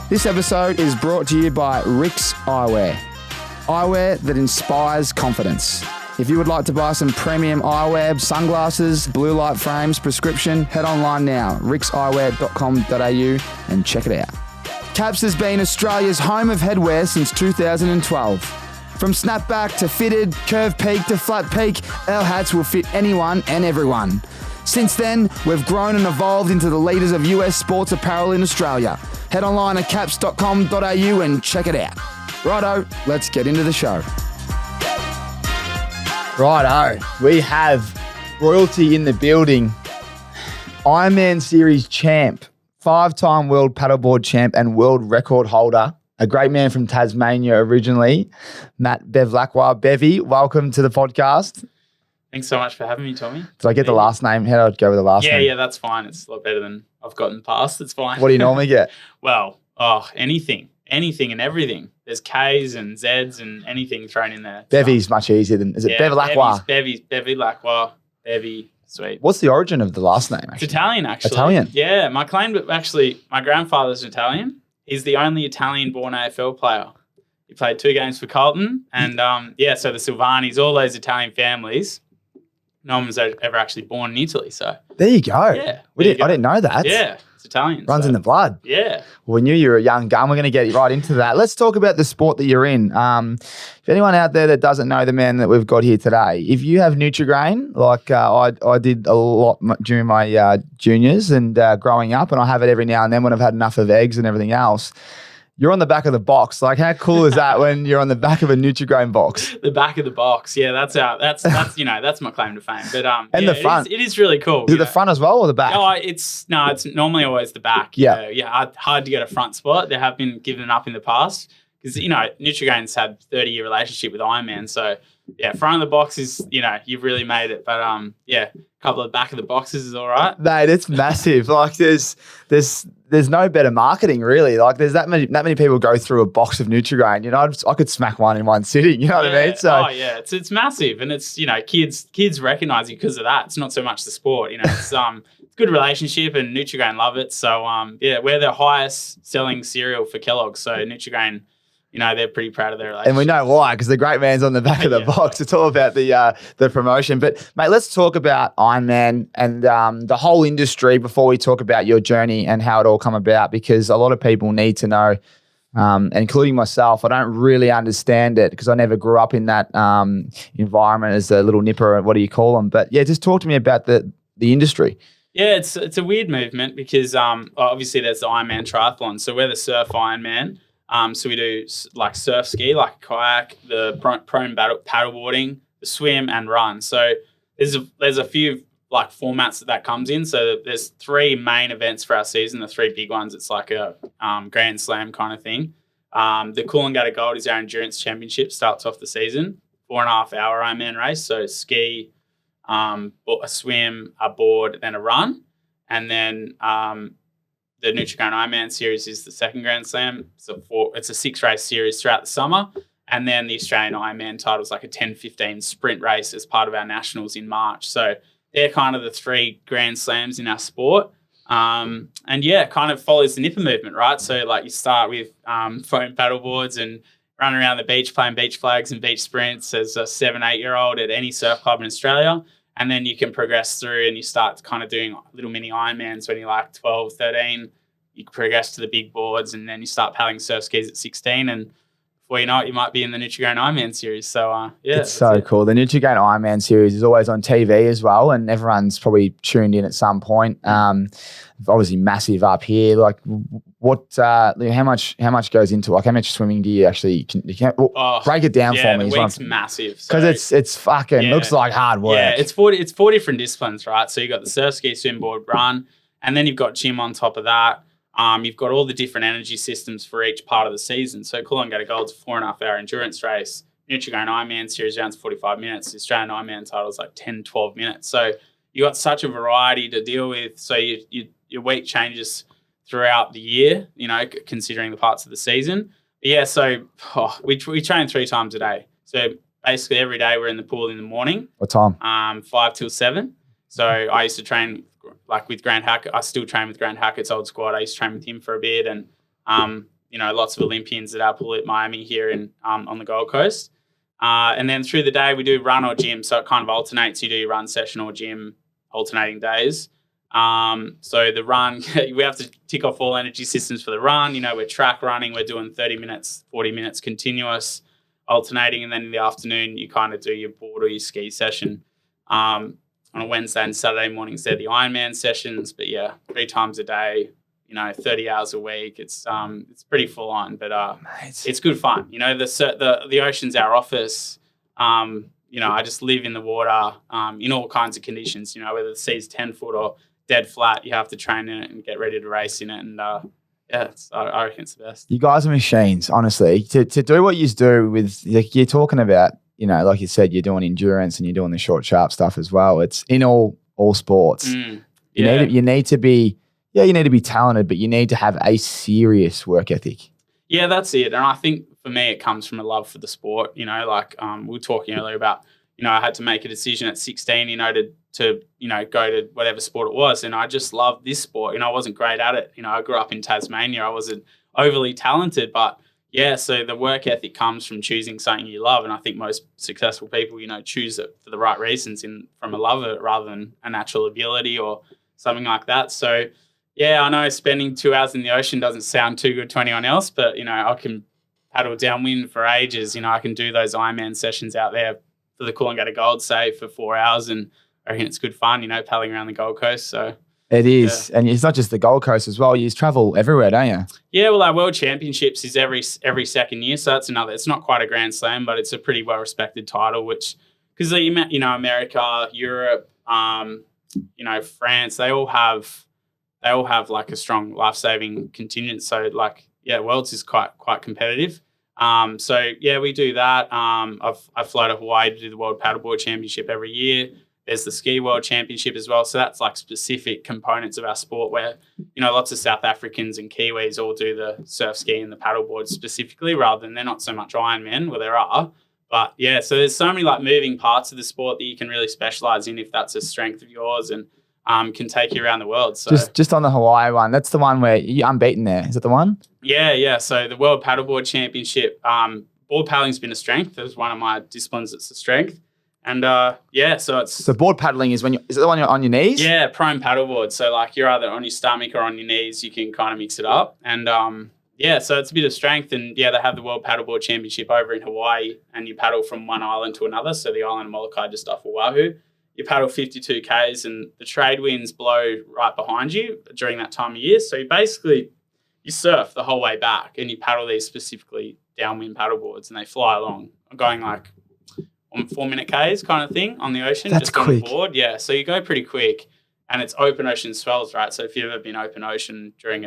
This episode is brought to you by RIXX Eyewear. Eyewear that inspires confidence. If you would like to buy some premium eyewear, sunglasses, blue light frames, prescription, head online now, rixeyewear.com.au and check it out. CAPZ has been Australia's home of headwear since 2012. From snapback to fitted, curve peak to flat peak, our hats will fit anyone and everyone. Since then, we've grown and evolved into the leaders of US sports apparel in Australia. Head online at capz.com.au and check it out. Righto, let's get into the show. Righto, we have royalty in the building. Ironman Series champ, 5-time world paddleboard champ and world record holder. A great man from Tasmania originally, Matt Bevilacqua. Bevy, welcome to the podcast. Thanks so much for having me, Tommy. Did I get the last name? How did I go with the last name? Yeah, that's fine. It's a lot better than I've got in the past. It's fine. What do you normally get? Well, anything and everything. There's K's and Z's and anything thrown in there. Bevy's much easier than, is it Bevilacqua? Bevilacqua, Bevy, sweet. What's the origin of the last name, actually? It's Italian, actually. Italian? Yeah, my grandfather's Italian. He's the only Italian-born AFL player. He played 2 games for Carlton and, so the Silvanis, all those Italian families, no one was ever actually born in Italy, so. There you go. Yeah. I didn't know that. Yeah, it's Italian. Runs in the blood. Yeah. Well, we knew you were a young gun. We're going to get right into that. Let's talk about the sport that you're in. If anyone out there that doesn't know the man that we've got here today, if you have Nutri-Grain, like I did a lot during my juniors and growing up, and I have it every now and then when I've had enough of eggs and everything else, you're on the back of the box. Like, how cool is that when you're on the back of a Nutri-Grain box? The back of the box. Yeah, that's that's my claim to fame. But and the front. It is really cool. Is it the front as well or the back? No, it's normally always the back. Yeah. Hard to get a front spot. They have been given up in the past because Nutri-Grain's had 30-year relationship with Ironman. So yeah, front of the box is you've really made it. But a couple of back of the boxes is all right. Mate, it's massive. Like there's no better marketing really. Like there's that many people go through a box of Nutri-Grain. I could smack one in one sitting. You know what I mean? So it's massive, and it's kids recognize you because of that. It's not so much the sport. It's good relationship, and Nutri-Grain love it. So we're the highest selling cereal for Kellogg's. So Nutri-Grain, they're pretty proud of their relationship. And we know why, because the great man's on the back of the box. It's all about the promotion. But, mate, let's talk about Ironman and the whole industry before we talk about your journey and how it all come about, because a lot of people need to know, including myself, I don't really understand it because I never grew up in that environment as a little nipper. What do you call them? But, yeah, just talk to me about the industry. Yeah, it's a weird movement because obviously there's the Ironman triathlon. So we're the surf Ironman. So we do like surf ski, like a kayak, the prone paddleboarding, the swim and run. So there's a few like formats that comes in. So there's 3 main events for our season, the 3 big ones. It's like a Grand Slam kind of thing. The Coolangatta Gold is our endurance championship, starts off the season, 4.5-hour Ironman race. So ski, a swim, a board, then a run. And then the Nutri-Grain IronMan series is the second Grand Slam. So it's a 6-race series throughout the summer. And then the Australian Ironman title is like a 10-15 sprint race as part of our nationals in March. So they're kind of the 3 Grand Slams in our sport. Kind of follows the nipper movement, right? So like you start with foam paddleboards and run around the beach playing beach flags and beach sprints as a 7-8-year-old at any surf club in Australia. And then you can progress through and you start kind of doing little mini Ironmans when you're like 12, 13. You progress to the big boards and then you start paddling surf skis at 16. And before you know it, you might be in the Nutri-Grain Ironman series. So, it's so cool. The Nutri-Grain Ironman series is always on TV as well, and everyone's probably tuned in at some point. Obviously massive up here. Like how much goes into, like, how much swimming do you actually, break it down for me. The week's massive. Because it's fucking, looks like hard work. Yeah, it's 4 different disciplines, right? So you've got the surf, ski, swim, board, run, and then you've got gym on top of that. You've got all the different energy systems for each part of the season. So Coolangatta Gold's a 4.5-hour endurance race. Nutri-Grain Ironman series rounds 45 minutes. The Australian Ironman title is like 10, 12 minutes. So you got such a variety to deal with. So your week changes throughout the year, considering the parts of the season. But yeah, so we train 3 times a day. So basically every day we're in the pool in the morning. What time? 5 till 7. So I used to train like with Grant Hackett. I still train with Grant Hackett's old squad. I used to train with him for a bit, and lots of Olympians at our pool at Miami here in on the Gold Coast. And then through the day we do run or gym, so it kind of alternates. You do your run session or gym alternating days. So the run, we have to tick off all energy systems for the run. We're track running, we're doing 30 minutes, 40 minutes continuous, alternating, and then in the afternoon you kind of do your board or your ski session. On a Wednesday and Saturday mornings, they're the Ironman sessions. But yeah, 3 times a day, 30 hours a week. It's pretty full on, but it's good fun. The ocean's our office. I just live in the water in all kinds of conditions. Whether the sea's 10 foot or dead flat, you have to train in it and get ready to race in it. And I reckon it's the best. You guys are machines, honestly. To do what you do with, like you're talking about, like you said, you're doing endurance and you're doing the short, sharp stuff as well. It's in all sports. You need to be talented, but you need to have a serious work ethic. Yeah, that's it. And I think for me, it comes from a love for the sport. We were talking earlier about, I had to make a decision at 16, to go to whatever sport it was. And I just loved this sport. I wasn't great at it. I grew up in Tasmania. I wasn't overly talented, but yeah, so the work ethic comes from choosing something you love. And I think most successful people, choose it for the right reasons from a love of it rather than a natural ability or something like that. So yeah, I know spending 2 hours in the ocean doesn't sound too good to anyone else, but, I can paddle downwind for ages. I can do those Ironman sessions out there for the Coolangatta Gold, say, for 4 hours, and I reckon it's good fun, paddling around the Gold Coast. So it is. Yeah. And it's not just the Gold Coast as well. You travel everywhere, don't you? Yeah, well, our World Championships is every second year, so that's another. It's not quite a Grand Slam, but it's a pretty well-respected title, which, because, America, Europe, France, they all have like a strong life-saving contingent. So Worlds is quite competitive. So yeah, we do that. I fly to Hawaii to do the World Paddleboard Championship every year. There's the Ski World Championship as well. So that's like specific components of our sport where, lots of South Africans and Kiwis all do the surf ski and the paddleboard specifically, rather than they're not so much Ironman, well, there are. But yeah, so there's so many like moving parts of the sport that you can really specialize in if that's a strength of yours, and can take you around the world. So just on the Hawaii one, that's the one where you're unbeaten there. Is that the one? Yeah. So the World Paddleboard Championship, board paddling's been a strength. It was one of my disciplines that's a strength. And so board paddling is is it the one you're on your knees? Yeah, prone paddleboard. So like you're either on your stomach or on your knees. You can kind of mix it up. And so it's a bit of strength. And yeah, they have the World Paddleboard Championship over in Hawaii, and you paddle from one island to another. So the island of Molokai just off Oahu. You paddle 52 Ks and the trade winds blow right behind you during that time of year. So you surf the whole way back, and you paddle these specifically downwind paddleboards, and they fly along, going like on 4-minute Ks kind of thing on the ocean. That's just quick. On the board. Yeah, so you go pretty quick, and it's open ocean swells, right? So if you've ever been open ocean during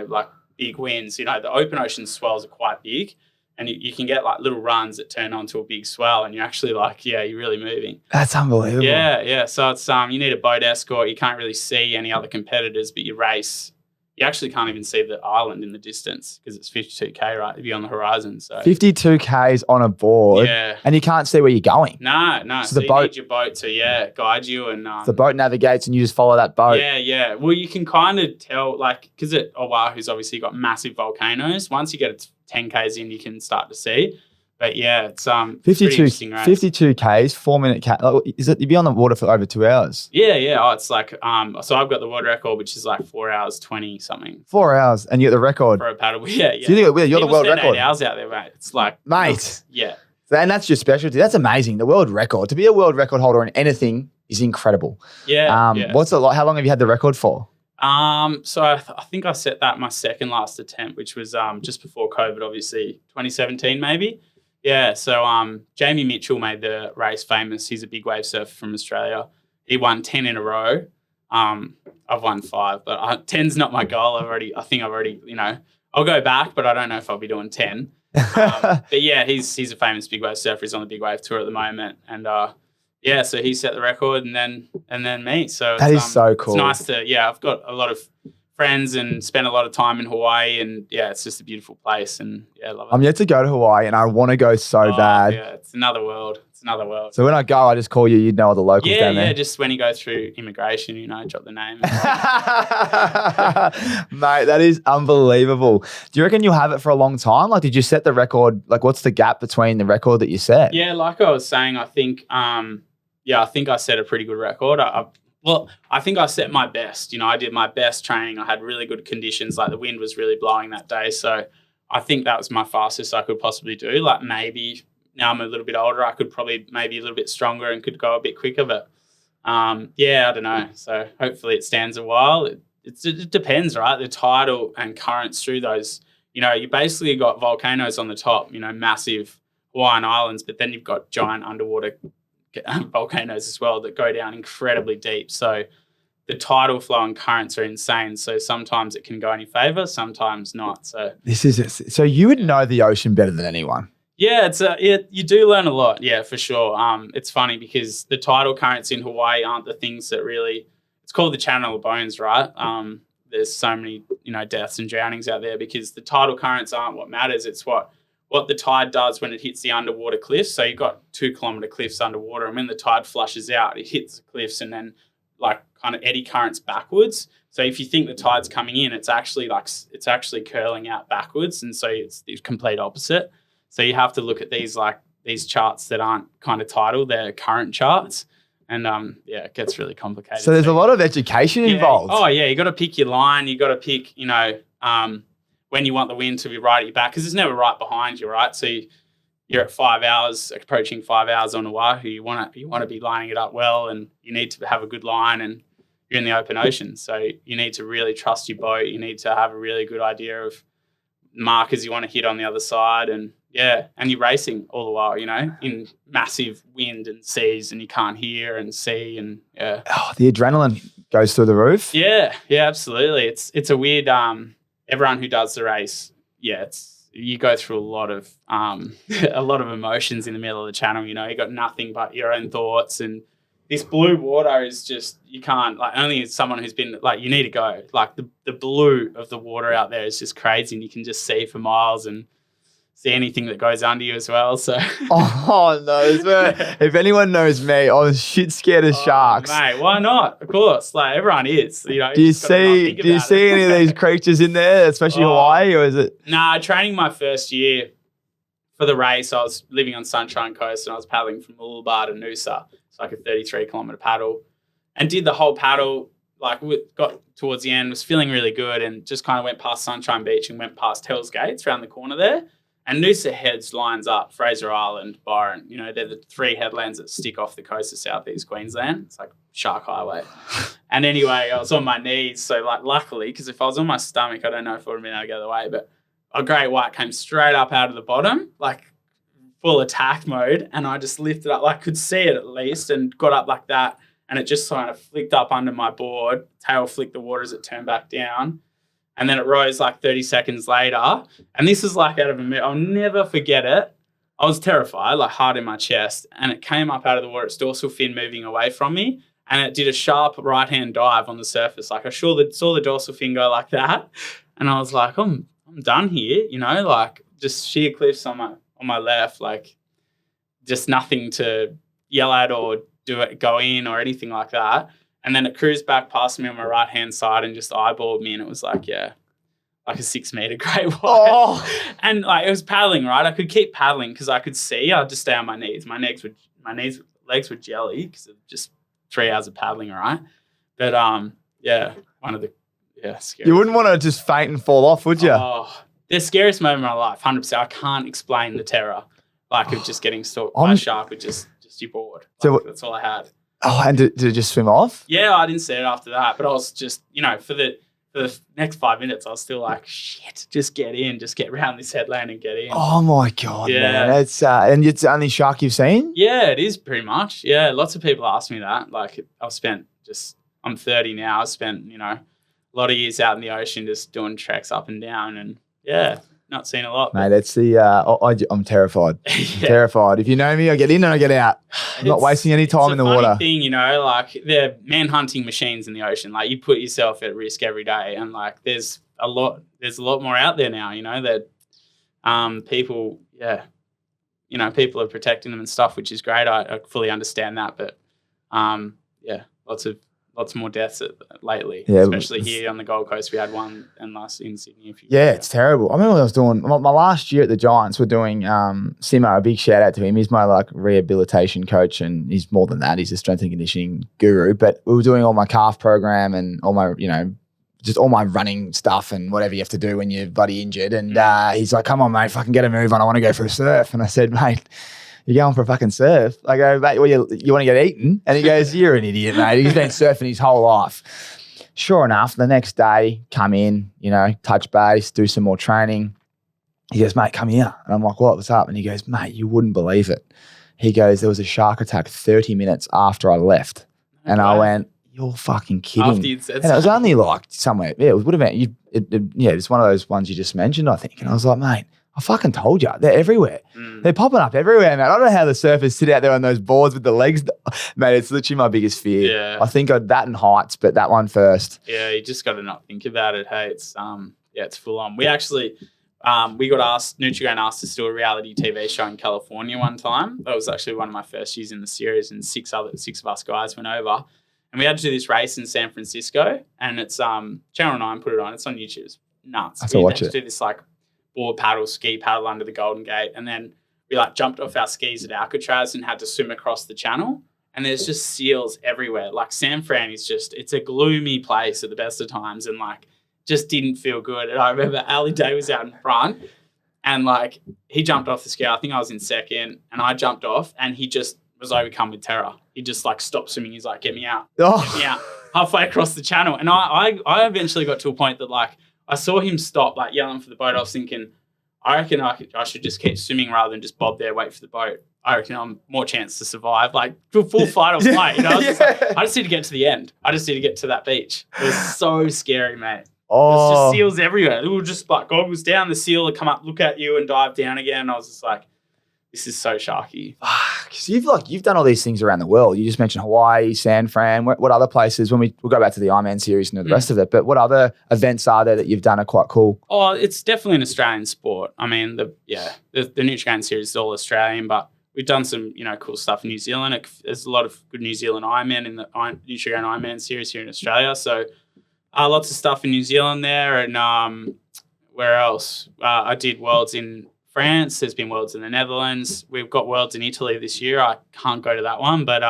big winds, the open ocean swells are quite big, and you can get like little runs that turn onto a big swell, and you're actually you're really moving. That's unbelievable. Yeah. So it's you need a boat escort. You can't really see any other competitors, but you race. You actually can't even see the island in the distance because it's 52K, right? If you're on the horizon. So 52 Ks on a board. Yeah. And you can't see where you're going. No. So you need your boat to guide you, and the boat navigates and you just follow that boat. Yeah. Well, you can kind of tell, because Oahu's obviously got massive volcanoes. Once you get it 10 Ks in, you can start to see. But yeah, it's 52 race. 52 Ks, 4-minute K. Is it? You'd be on the water for over 2 hours. Yeah. Oh, it's like so I've got the world record, which is like 4 hours 20 something. 4 hours, and you get the record for a paddle. Yeah. So you're the world record. 8 hours out there, mate. It's like mate. Yeah. And that's your specialty. That's amazing. The world record. To be a world record holder in anything is incredible. Yeah. What's it like? How long have you had the record for? So I think I set that my second last attempt, which was just before COVID, obviously 2017 maybe. Yeah, so Jamie Mitchell made the race famous. He's a big wave surfer from Australia. He won 10 in a row. I've won 5, but 10's not my goal. I think I've already, I'll go back, but I don't know if I'll be doing 10. But yeah, he's a famous big wave surfer. He's on the big wave tour at the moment, and so he set the record, and then me. So that is so cool. It's nice to I've got a lot of friends and spent a lot of time in Hawaii, and yeah, it's just a beautiful place, and yeah, I love it. I'm yet to go to Hawaii and I want to go so bad. Yeah, it's another world. It's another world. So when I go, I just call you. You'd know all the locals down there. Yeah, just when you go through immigration, drop the name. Mate, that is unbelievable. Do you reckon you'll have it for a long time? Like, did you set the record? Like, what's the gap between the record that you set? Yeah, like I was saying, I think, I think I set a pretty good record. I think I set my best. I did my best training. I had really good conditions. Like the wind was really blowing that day. So I think that was my fastest I could possibly do. Like maybe now I'm a little bit older, I could probably maybe a little bit stronger and could go a bit quicker. But I don't know. So hopefully it stands a while. It depends, right? The tidal and currents through those, you basically got volcanoes on the top, massive Hawaiian islands, but then you've got giant underwater volcanoes as well that go down incredibly deep. So the tidal flow and currents are insane. So sometimes it can go in your favor, sometimes not. So this is it. So you would know the ocean better than anyone. Yeah, you do learn a lot. Yeah, for sure. It's funny because the tidal currents in Hawaii aren't the things that really. It's called the Channel of Bones, right? There's so many deaths and drownings out there because the tidal currents aren't what matters. It's what the tide does when it hits the underwater cliffs. So you've got 2-kilometer cliffs underwater, and when the tide flushes out, it hits the cliffs and then like kind of eddy currents backwards. So if you think the tide's coming in, it's actually curling out backwards, and so it's the complete opposite. So you have to look at these charts that aren't kind of tidal; they're current charts, and it gets really complicated. So there's a lot of education involved. Oh yeah, you got to pick your line. You got to pick, when you want the wind to be right at your back, because it's never right behind you, right? So you're at 5 hours, approaching 5 hours on Oahu. You want to be lining it up well, and you need to have a good line, and you're in the open ocean. So you need to really trust your boat. You need to have a really good idea of markers you want to hit on the other side, and you're racing all the while, in massive wind and seas, and you can't hear and see, and Oh, the adrenaline goes through the roof. Yeah, absolutely. It's a weird. Everyone who does the race, you go through a lot of emotions in the middle of the channel. You got nothing but your own thoughts, and this blue water is just, you can't, only someone who's been, you need to go. The blue of the water out there is just crazy, and you can just see for miles and see anything that goes under you as well. So oh no, if anyone knows me, I was shit scared of sharks. Mate, why not? Of course, everyone is. Do you see any of these creatures in there, especially Hawaii, or is it? Nah, training my first year for the race, I was living on Sunshine Coast, and I was paddling from Molokai to Noosa. It's like a 33-kilometer paddle, and did the whole paddle. Got towards the end, was feeling really good, and just kind of went past Sunshine Beach and went past Hell's Gates around the corner there. And Noosa heads lines up Fraser Island, Byron. They're the 3 headlands that stick off the coast of southeast Queensland. It's like Shark Highway. And anyway, I was on my knees. So luckily, because if I was on my stomach, I don't know if I would have been able to go the other way. But a great white came straight up out of the bottom, full attack mode. And I just lifted up, could see it at least, and got up like that. And it just kind of flicked up under my board. Tail flicked the water as it turned back down. And then it rose 30 seconds later. And this is out of a minute. I'll never forget it. I was terrified, heart in my chest. And it came up out of the water, its dorsal fin moving away from me. And it did a sharp right-hand dive on the surface. I saw the dorsal fin go like that. And I was like, I'm done here, just sheer cliffs on my left, just nothing to yell at or go in or anything like that. And then it cruised back past me on my right-hand side and just eyeballed me. And it was a 6-meter great white. Oh. And it was paddling, right? I could keep paddling because I could see. I'd just stay on my knees. My legs were jelly because of just 3 hours of paddling, right? But one of the scariest. You wouldn't want to just faint and fall off, would you? Oh, the scariest moment of my life, 100%. I can't explain the terror, of just getting stalked by a shark with just your board. That's all I had. Oh, and did it just swim off? Yeah, I didn't see it after that, but I was just, for the next 5 minutes, I was still shit, just get in, just get around this headland and get in. Oh my God, man. It's, and it's the only shark you've seen? Yeah, it is pretty much. Yeah, lots of people ask me that. I'm 30 now. I've spent, a lot of years out in the ocean just doing treks up and down, and yeah. not seen a lot. Mate, that's I'm terrified. I'm terrified. If you know me, I get in and I get out. I'm not wasting any time in the water. It's a funny thing, you know, like they're man-hunting machines in the ocean. Like you put yourself at risk every day, and like there's a lot more out there now, you know, that people, you know, people are protecting them and stuff, which is great. I fully understand that, but lots more deaths lately, especially here on the Gold Coast. We had one and last in Sydney. It's terrible. I remember when I was doing my last year at the Giants. We're doing Simo. A big shout out to him. He's my like rehabilitation coach, and he's more than that. He's a strength and conditioning guru. But we were doing all my calf program and all my, you know, just all my running stuff and whatever you have to do when you're bloody injured. And he's like, "Come on, mate, fucking get a move on. I want to go for a surf." And I said, "Mate, you're going for a fucking surf?" I go, "Mate, well, you want to get eaten?" And he goes, "You're an idiot, mate. He's been surfing his whole life." Sure enough, the next day, come in, you know, touch base, do some more training. He goes, "Mate, come here." And I'm like, "What's up?" And he goes, "Mate, you wouldn't believe it." He goes, "There was a shark attack 30 minutes after I left." And I went, "You're fucking kidding." After you'd said and it was only like somewhere, it would have been, it's one of those ones you just mentioned, I think. And I was like, "Mate, I fucking told you, they're everywhere. They're popping up everywhere, man. I don't know how the surfers sit out there on those boards with the legs." Mate, it's literally my biggest fear. Yeah. I think that and heights, but that one first. Yeah, you just got to not think about it. Hey, it's it's full on. We actually, we got asked, Nutri-Grain asked us to do a reality TV show in California one time. That was actually one of my first years in the series, and six of us guys went over. And we had to do this race in San Francisco, and it's Channel 9 put it on. It's on YouTube. It's nuts. We had to do this like board paddle, ski paddle under the Golden Gate, and then we like jumped off our skis at Alcatraz and had to swim across the channel. And there's just seals everywhere. Like San Fran is it's a gloomy place at the best of times, and like just didn't feel good. And I remember Ali Day was out in front, and like he jumped off the ski. I think I was in second, and I jumped off, and he just was overcome with terror. He just like stopped swimming. He's like, "Get me out, get me out," halfway across the channel. And I eventually got to a point that like I saw him stop, like yelling for the boat. I was thinking, I reckon I should just keep swimming rather than just bob there, wait for the boat. I reckon I'm more chance to survive. Like full fight or flight, you know. I just need to get to the end. I just need to get to that beach. It was so scary, mate. There's just seals everywhere. It was just like goggles down, the seal would come up, look at you, and dive down again. I was just like, this is so sharky. Because you've done all these things around the world. You just mentioned Hawaii, San Fran. What other places? We'll go back to the Ironman series and the rest of it. But what other events are there that you've done are quite cool? Oh, it's definitely an Australian sport. I mean, the Nutri-Grain series is all Australian, but we've done some cool stuff in New Zealand. There's a lot of good New Zealand Ironman in the Nutri-Grain Ironman series here in Australia. So lots of stuff in New Zealand there, and where else? I did Worlds in France. There's been Worlds in the Netherlands. We've got Worlds in Italy this year. I can't go to that one, but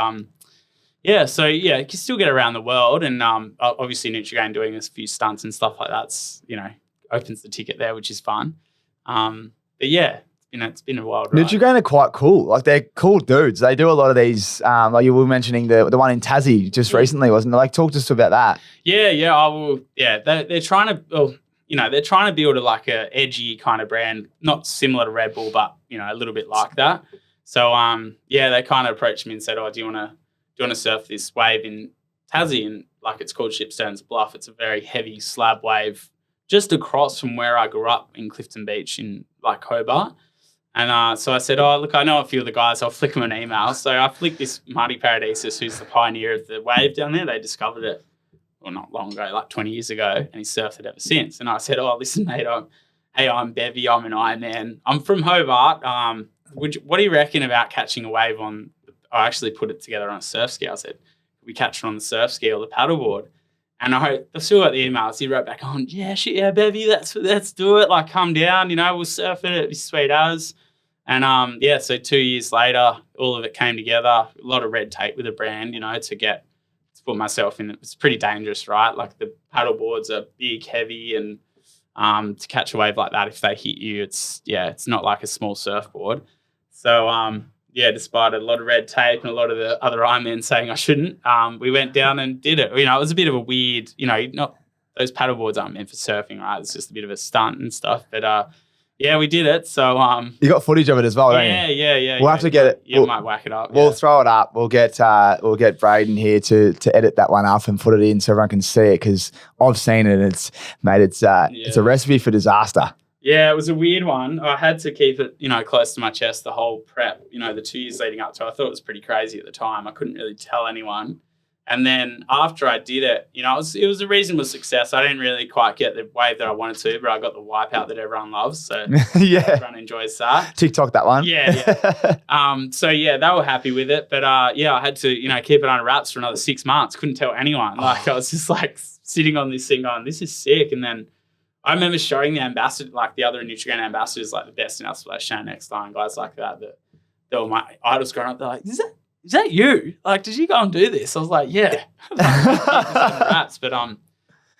you can still get around the world, and obviously Nutri-Grain doing a few stunts and stuff like that's opens the ticket there, which is fun. But yeah, it's been a wild ride. Nutri-Grain are quite cool. Like they're cool dudes. They do a lot of these. Like you were mentioning the one in Tassie just recently, wasn't it? Like talk to us about that. Yeah. I will. Yeah, they're trying to. Well, they're trying to build a edgy kind of brand, not similar to Red Bull, but a little bit like that. So they kind of approached me and said, "Oh, do you want to surf this wave in Tassie?" And like it's called Shipstone's Bluff. It's a very heavy slab wave just across from where I grew up in Clifton Beach in like Hobart. And so I said, "Oh, look, I know a few of the guys. I'll flick them an email." So I flicked this Marty Paradisus, who's the pioneer of the wave down there. They discovered it. Well, not long ago, like 20 years ago, and he's surfed it ever since. And I said, "Oh, listen, mate, I'm Bevy, I'm an Ironman. I'm from Hobart. What do you reckon about catching a wave on?" I actually put it together on a surf ski. I said, "We catch it on the surf ski or the paddleboard." And I still got the emails. He wrote back on, "Yeah, shit, yeah, Bevy, let's do it. Like, come down, we'll surf it. It'd be sweet as." And so 2 years later, all of it came together. A lot of red tape with the brand, to put myself in. It's pretty dangerous, right? Like the paddle boards are big, heavy, and to catch a wave like that, if they hit you, it's not like a small surfboard. So despite a lot of red tape and a lot of the other Ironmen saying I shouldn't, we went down and did it. It was a bit of a weird, not those paddleboards aren't meant for surfing, right? It's just a bit of a stunt and stuff, but we did it. So you got footage of it as well, don't you? Yeah. We'll have to get it. You might whack it up. We'll throw it up. We'll get Braden here to edit that one up and put it in so everyone can see it, because I've seen it. And it's a recipe for disaster. Yeah, it was a weird one. I had to keep it, close to my chest the whole prep, the 2 years leading up to it. I thought it was pretty crazy at the time. I couldn't really tell anyone. And then after I did it, it was a reasonable success. I didn't really quite get the wave that I wanted to, but I got the wipeout that everyone loves. So everyone enjoys that. TikTok, that one. Yeah. They were happy with it. But I had to, keep it under wraps for another 6 months. Couldn't tell anyone. Like I was just like sitting on this thing going, this is sick. And then I remember showing the ambassador, like the other Nutri-Grain ambassadors, like the best in our space, Shane Eckstein, guys like that they were my idols growing up. They're like, is that you? Like, did you go and do this? I was like, yeah. But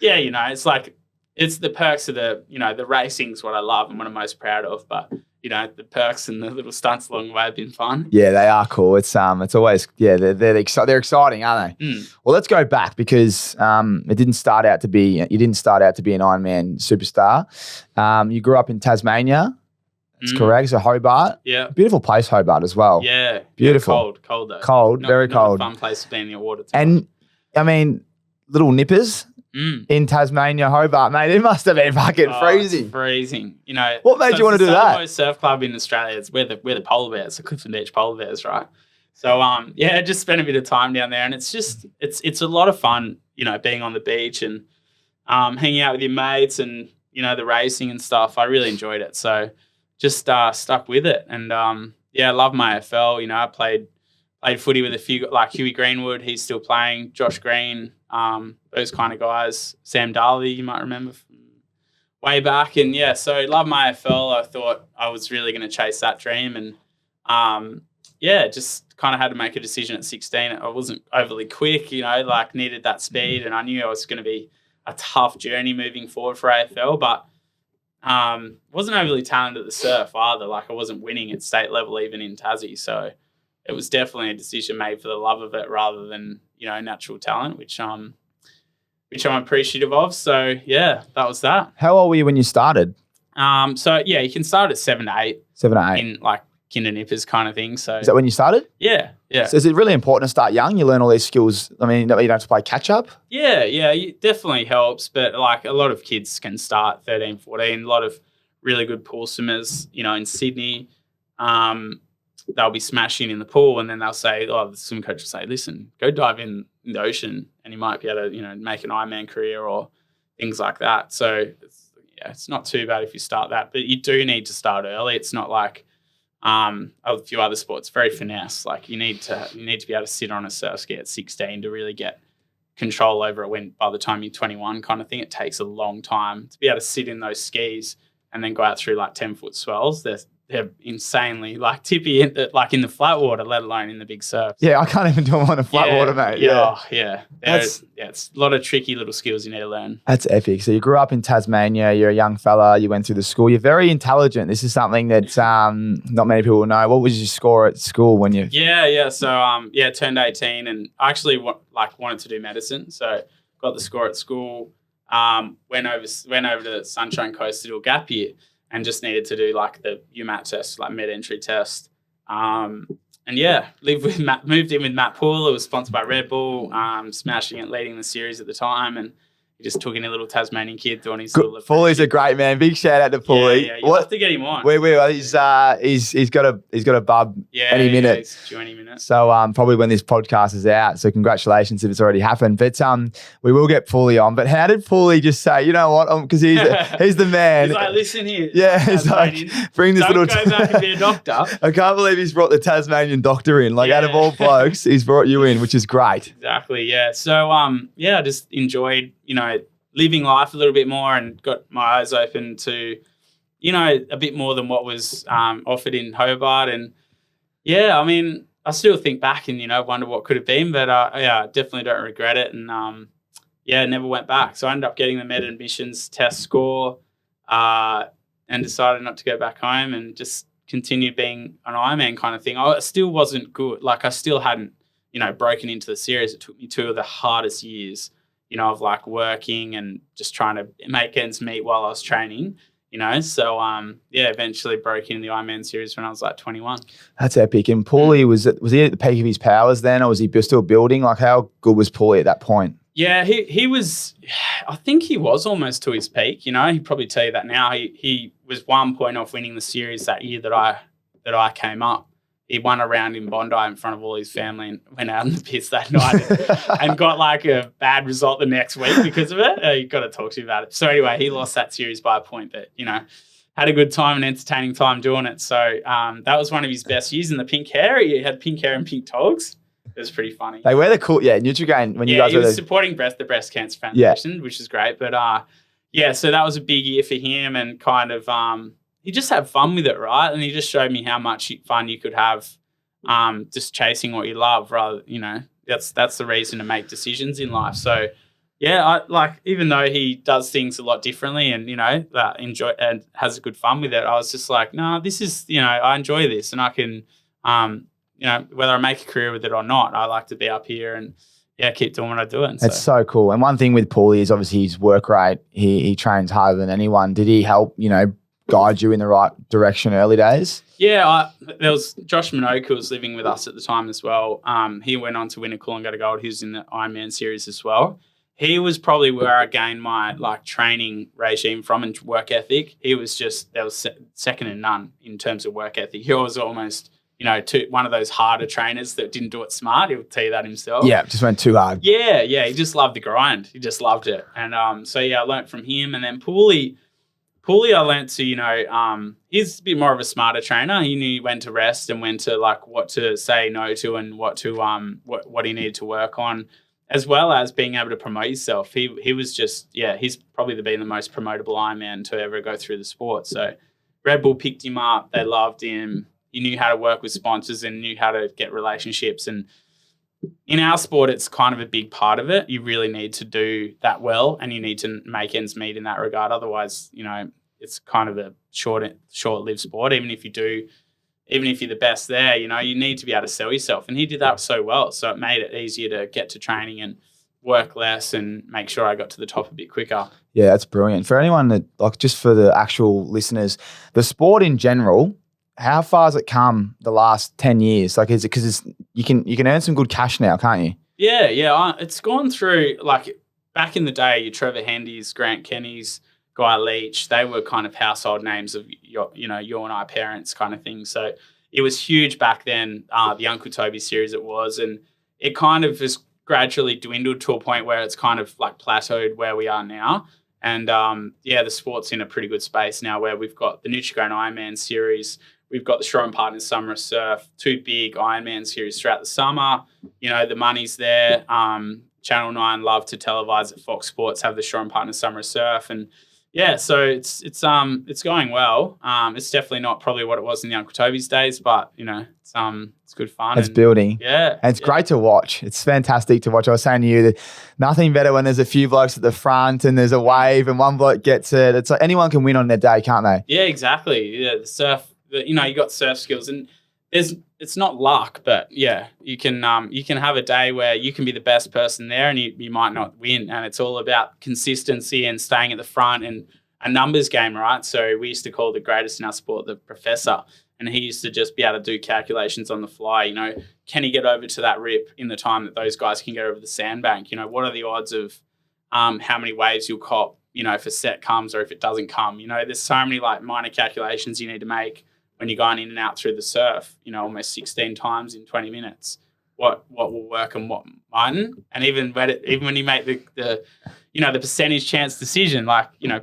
it's like, it's the perks of the racing's what I love and what I'm most proud of. But, the perks and the little stunts along the way have been fun. Yeah, they are cool. It's always, they're exciting, aren't they? Mm. Well, let's go back because you didn't start out to be an Ironman superstar. You grew up in Tasmania. That's correct. So Hobart. Yeah. Beautiful place, Hobart, as well. Yeah. Beautiful. Cold though. Cold, very cold. Not a fun place to be in the water. And, I mean, little nippers in Tasmania, Hobart, mate, it must have been fucking freezing. It's freezing. What made you want to do that? It's the southernmost surf club in Australia. It's where the polar bears, the Clifton Beach polar bears, right? So, just spent a bit of time down there, and it's just, it's a lot of fun, being on the beach and hanging out with your mates and, the racing and stuff. I really enjoyed it. So, just stuck with it. And, I love my AFL. I played footy with a few, like Huey Greenwood. He's still playing. Josh Green, those kind of guys. Sam Darley, you might remember from way back. And, so love my AFL. I thought I was really going to chase that dream. And, just kind of had to make a decision at 16. I wasn't overly quick, needed that speed. And I knew I was going to be a tough journey moving forward for AFL. But wasn't overly talented at the surf either. Like I wasn't winning at state level even in Tassie. So it was definitely a decision made for the love of it rather than, natural talent, which I'm appreciative of. So that was that. How old were you when you started? You can start at 7 to 8. 7 to 8. In like kinder nippers kind of thing. So is that when you started? Yeah. So is it really important to start young? You learn all these skills. I mean, you don't have to play catch up? Yeah, it definitely helps. But like a lot of kids can start 13, 14. A lot of really good pool swimmers, in Sydney, they'll be smashing in the pool and then they'll say, the swim coach will say, listen, go dive in the ocean and you might be able to, make an Ironman career or things like that. So it's not too bad if you start that, but you do need to start early. It's not like a few other sports, very finesse. Like you need to be able to sit on a surf ski at 16 to really get control over it when by the time you're 21 kind of thing. It takes a long time to be able to sit in those skis and then go out through like 10-foot swells. They're insanely like tippy in the flat water, let alone in the big surf. Yeah, I can't even do them on a flat water, mate. Yeah. It's a lot of tricky little skills you need to learn. That's epic. So you grew up in Tasmania. You're a young fella. You went through the school. You're very intelligent. This is something that not many people will know. What was your score at school when you? Yeah. So turned 18 and I actually wanted to do medicine. So got the score at school. Went over to the Sunshine Coast to do a gap year. And just needed to do like the UMAT test, like med-entry test. Moved in with Matt Poole, who was sponsored by Red Bull, smashing it, leading the series at the time. And he just took in a little Tasmanian kid doing his little... Paulie's a great man. Big shout out to Paulie. Yeah, you have to get him on. He's got a bub any minute. Yeah, he's due any minute. So probably when this podcast is out. So congratulations if it's already happened. But we will get Paulie on. But how did Paulie just say, you know what? Because he's the man. He's like, listen here. Yeah, he's like, bring this Don't go back and be a doctor. I can't believe he's brought the Tasmanian doctor in. Like out of all blokes, he's brought you in, which is great. Exactly. Yeah. So I just enjoyed, living life a little bit more and got my eyes open to, a bit more than what was offered in Hobart. And I still think back and, wonder what could have been, but definitely don't regret it. And never went back. So I ended up getting the med admissions test score and decided not to go back home and just continued being an Ironman kind of thing. I still wasn't good. Like I still hadn't, broken into the series. It took me 2 of the hardest years of like working and just trying to make ends meet while I was training, So, eventually broke into the Ironman series when I was like 21. That's epic. And Paulie, was he at the peak of his powers then or was he still building? Like how good was Paulie at that point? Yeah, he was. I think he was almost to his peak. You know, he'd probably tell you that now. He was 1 point off winning the series that year that I came up. He won a round in Bondi in front of all his family and went out on the piss that night and got like a bad result the next week because of it. You've got to talk to you about it. So anyway, he lost that series by a point, but, you know, had a good time and entertaining time doing it. So that was one of his best years. And the pink hair, he had pink hair and pink togs. It was pretty funny. They wear the cool, Nutri-Grain. When you guys he were was supporting the Breast Cancer Foundation, Yeah. which is great. But so that was a big year for him and kind of he just had fun with it, right? And he just showed me how much fun you could have just chasing what you love, rather, you know, that's the reason to make decisions in life. So yeah, even though he does things a lot differently and, you know, enjoy and has a good fun with it, I was just like, no, this is, you know, I enjoy this and I can, you know, whether I make a career with it or not, I like to be up here and keep doing what I do. And That's so cool. And one thing with Paulie is obviously his work rate. He trains harder than anyone. Did he help, you know, guide you in the right direction early days? Yeah, there was Josh Minogue who was living with us at the time as well. He went on to win a Coolangatta Gold. He was in the Ironman series as well. He was probably where I gained my training regime from and work ethic. He was just, there was second to none in terms of work ethic. He was almost, you know, one of those harder trainers that didn't do it smart. He'll tell you that himself. Yeah, just went too hard. Yeah. He just loved the grind. He just loved it. And I learnt from him. And then Paulie, I learnt to, you know, he's a bit more of a smarter trainer. He knew when to rest and when to what to say no to and what to what he needed to work on, as well as being able to promote yourself. He was just, he's probably been the most promotable Ironman to ever go through the sport. So Red Bull picked him up. They loved him. He knew how to work with sponsors and knew how to get relationships. And in our sport, it's kind of a big part of it. You really need to do that well and you need to make ends meet in that regard. Otherwise, you know, it's kind of a short-lived sport. Even if you're the best there, you know, you need to be able to sell yourself. And he did that so well. So it made it easier to get to training and work less and make sure I got to the top a bit quicker. Yeah, that's brilliant. For anyone that, just for the actual listeners, the sport in general, how far has it come the last 10 years? Is it because you can earn some good cash now, can't you? Yeah. It's gone through, back in the day, your Trevor Hendy's, Grant Kenny's, Guy Leach, they were kind of household names of your and I parents kind of thing. So it was huge back then, the Uncle Toby series it was, and it kind of has gradually dwindled to a point where it's kind of plateaued where we are now. And the sport's in a pretty good space now where we've got the Nutri-Grain IronMan series, we've got the Sheridan Partners Summer of Surf, 2 big Ironman series throughout the summer. You know, the money's there. Channel 9 love to televise at Fox Sports, have the Sheridan Partners Summer of Surf, and so it's going well. It's definitely not probably what it was in the Uncle Toby's days, but you know, it's good fun. It's building. Yeah. And it's great to watch. It's fantastic to watch. I was saying to you that nothing better when there's a few blokes at the front and there's a wave and one bloke gets it. It's like anyone can win on their day, can't they? Yeah, exactly. Yeah, the surf, you know, you got surf skills and it's not luck, but yeah, you can have a day where you can be the best person there and you might not win. And it's all about consistency and staying at the front and a numbers game, right? So we used to call the greatest in our sport the professor, and he used to just be able to do calculations on the fly. You know, can he get over to that rip in the time that those guys can get over the sandbank? You know, what are the odds of how many waves you'll cop, you know, if a set comes or if it doesn't come? You know, there's so many minor calculations you need to make when you're going in and out through the surf, you know, almost 16 times in 20 minutes, what will work and what mightn't. And even when you make the percentage chance decision,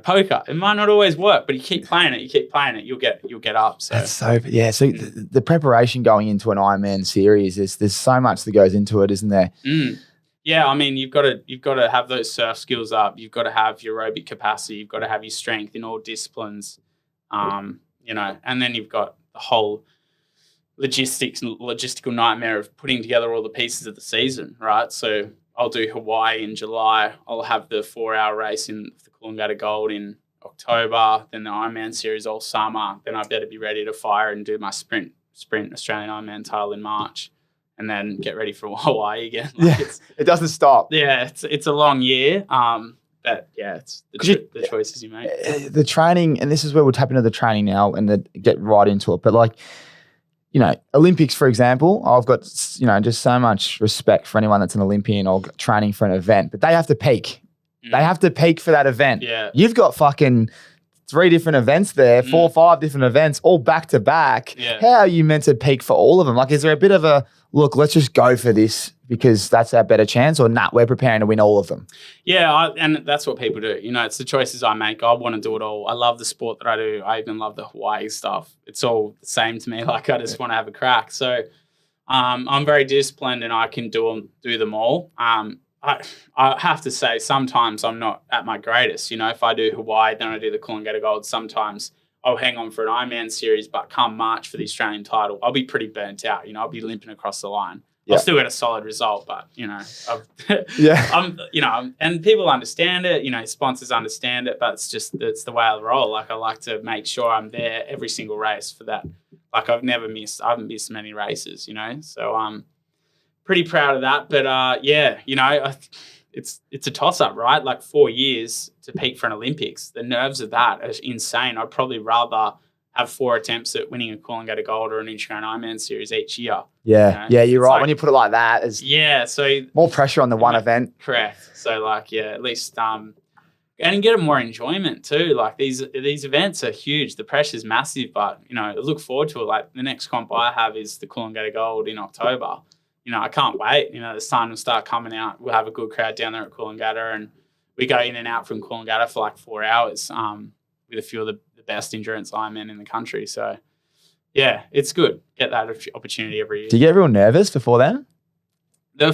poker, it might not always work, but you keep playing it, you'll get up. So that's so the preparation going into an Ironman series, there's so much that goes into it, isn't there? Yeah, I mean, you've got to have those surf skills up. You've got to have your aerobic capacity. You've got to have your strength in all disciplines. You know, and then you've got the whole logistical nightmare of putting together all the pieces of the season, right? So I'll do Hawaii in July. I'll have the 4-hour race in the Coolangatta Gold in October, then the Ironman series all summer. Then I better be ready to fire and do my sprint Australian Ironman title in March, and then get ready for Hawaii again. It doesn't stop. Yeah, it's a long year. But yeah, it's the choices you make. The training, and this is where we'll tap into the training now and get right into it. But Olympics, for example, I've got, just so much respect for anyone that's an Olympian or training for an event, but they have to peak. They have to peak for that event. Yeah. You've got fucking 3 different events there, 4 or 5 different events, all back to back. Yeah. How are you meant to peak for all of them? Like, is there a bit of a, look, let's just go for this because that's our better chance, or we're preparing to win all of them? Yeah, and that's what people do. It's the choices I make. I want to do it all. I love the sport that I do. I even love the Hawaii stuff. It's all the same to me. Like, I just want to have a crack. So I'm very disciplined and I can do them all. I have to say, sometimes I'm not at my greatest. If I do Hawaii, then I do the Coolangatta Gold. Sometimes I'll hang on for an Ironman series, but come March for the Australian title, I'll be pretty burnt out. I'll be limping across the line. Yeah. I'll still get a solid result, but and people understand it. Sponsors understand it, but it's the way I roll. Like, I like to make sure I'm there every single race for that. Like, I haven't missed many races. So I'm pretty proud of that. But it's a toss up, right? Like, 4 years to peak for an Olympics. The nerves of that are insane. I'd probably rather have 4 attempts at winning a Coolangatta Gold or an Nutri-Grain IronMan series each year. Yeah, you're right. Like, when you put it like that, so more pressure on the one event. Correct. So, at least and get more enjoyment too. Like, these events are huge. The pressure's massive, but I look forward to it. Like, the next comp I have is the Coolangatta Gold in October. I can't wait. The sun will start coming out. We'll have a good crowd down there at Coolangatta, and we go in and out from Coolangatta for 4 hours with a few of the best endurance Ironmen in the country. So, yeah, it's good. Get that opportunity every year. Do you get real nervous before then? The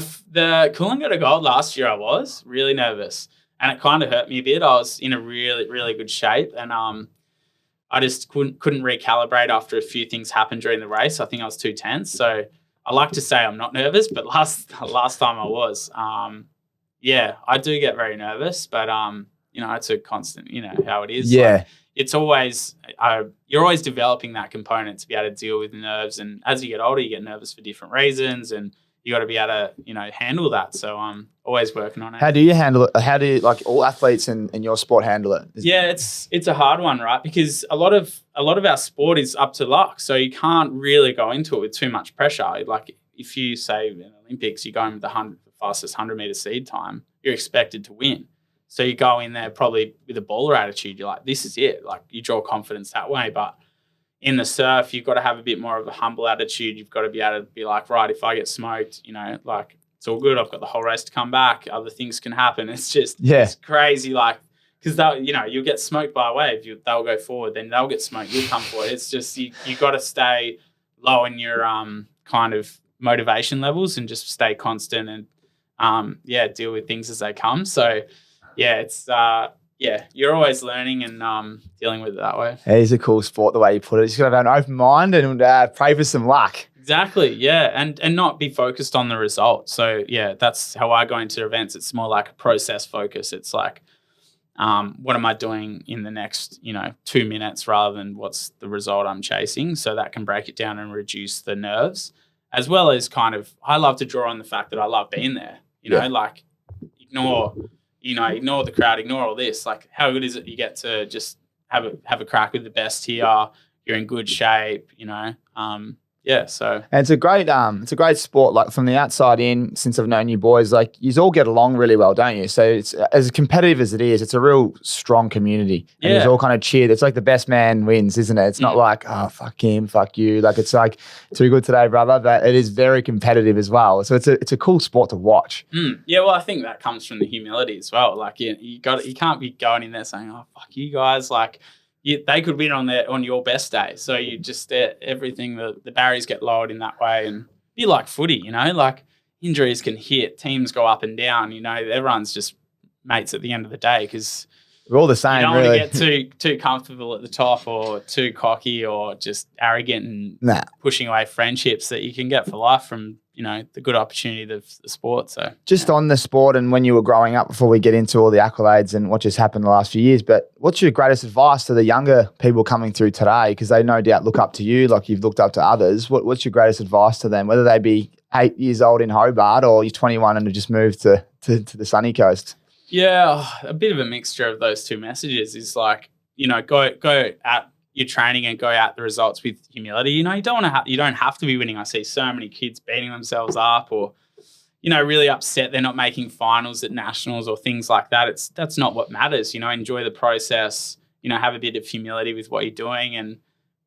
Coolangatta Gold last year, I was really nervous, and it kind of hurt me a bit. I was in a really, really good shape, and I just couldn't recalibrate after a few things happened during the race. I think I was too tense. So I like to say I'm not nervous, but last time I was. I do get very nervous, but it's a constant. How it is. Yeah. It's always you're always developing that component to be able to deal with nerves, and as you get older, you get nervous for different reasons, and you got to be able to handle that. So I'm always working on it. How do you handle it? How do all athletes in your sport handle it? It's a hard one, right? Because a lot of our sport is up to luck, so you can't really go into it with too much pressure. Like, if you say in the Olympics, you're going with the fastest 100-meter seed time, you're expected to win. So you go in there probably with a baller attitude. You're like, this is it. Like, you draw confidence that way. But in the surf, you've got to have a bit more of a humble attitude. You've got to be able to be like, right, if I get smoked, it's all good. I've got the whole race to come back. Other things can happen. It's just it's crazy. Like, because you'll get smoked by a wave. They'll go forward, then they'll get smoked. You'll come forward. It's just you got to stay low in your kind of motivation levels and just stay constant and deal with things as they come. So. Yeah, it's you're always learning and dealing with it that way. It is a cool sport the way you put it. You just got to have an open mind and pray for some luck. Exactly, yeah, and not be focused on the result. So yeah, that's how I go into events. It's more like a process focus. It's like, what am I doing in the next 2 minutes rather than what's the result I'm chasing? So that can break it down and reduce the nerves, as well as kind of I love to draw on the fact that I love being there. Like ignore the crowd, ignore all this. Like, how good is it you get to just have a crack with the best here? You're in good shape, So and it's a great sport. Like, from the outside in, since I've known you boys, like, you all get along really well, don't you? So it's as competitive as it is. It's a real strong community. And you all kind of cheer. It's like the best man wins, isn't it? It's not like, oh, fuck him, fuck you. Like, it's like, too good today, brother. But it is very competitive as well. So it's a cool sport to watch. Yeah, well, I think that comes from the humility as well. Like, you can't be going in there saying, oh, fuck you guys, like. They could win on your best day. So you just everything, the barriers get lowered in that way, and be like footy, like injuries can hit, teams go up and down, everyone's just mates at the end of the day because we're all the same. You don't really. want to get too comfortable at the top or too cocky or just arrogant and pushing away friendships that you can get for life from the good opportunity of the sport. So just on the sport and when you were growing up, before we get into all the accolades and what just happened the last few years, but what's your greatest advice to the younger people coming through today? Because they no doubt look up to you like you've looked up to others. What's your greatest advice to them, whether they be 8 years old in Hobart or you're 21 and have just moved to the sunny coast? Yeah, a bit of a mixture of those two messages is like, go at your training and go out the results with humility. You know, you don't have to be winning. I see so many kids beating themselves up or, you know, really upset they're not making finals at nationals or things like that. That's not what matters. You know, enjoy the process, you know, have a bit of humility with what you're doing. And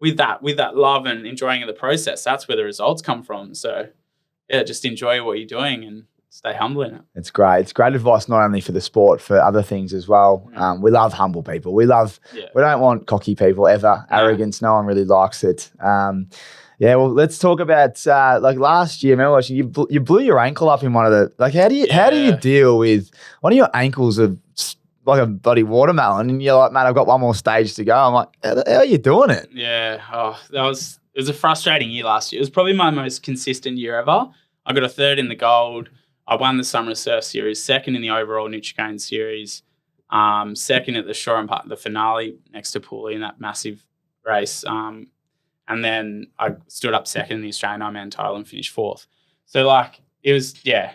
with that love and enjoying of the process, that's where the results come from. So yeah, just enjoy what you're doing and stay humble in it. It's great. It's great advice, not only for the sport, for other things as well. We love humble people. We don't want cocky people ever. Arrogance, no one really likes it. Yeah, well, let's talk about like last year. Remember, you blew your ankle up in one of the how do you deal with one of your ankles of like a bloody watermelon, and you're like, man, I've got one more stage to go. I'm like, how are you doing it? Yeah, it was a frustrating year last year. It was probably my most consistent year ever. I got a third in the gold. I won the Summer Surf Series, second in the overall Nutri-Grain Series, second at the Shore and Park, the finale next to Pooley in that massive race. And then I stood up second in the Australian Ironman title and finished fourth. So, like, it was,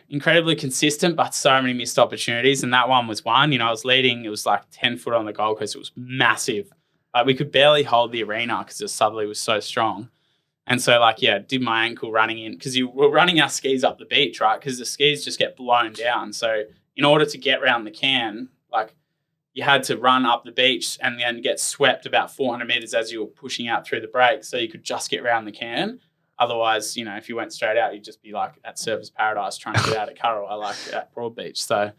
incredibly consistent, but so many missed opportunities. And that one was one. You know, I was leading. It was like 10 foot on the Gold Coast. It was massive. Like, we could barely hold the arena because the southerly was so strong. And so, like, did my ankle running in because you were running our skis up the beach, right? Because the skis just get blown down. So, in order to get around the can, like, you had to run up the beach and then get swept about 400 meters as you were pushing out through the break so you could just get around the can. Otherwise, you know, if you went straight out, you'd just be like at Surfers Paradise trying to get out at Curraway, like at Broadbeach. So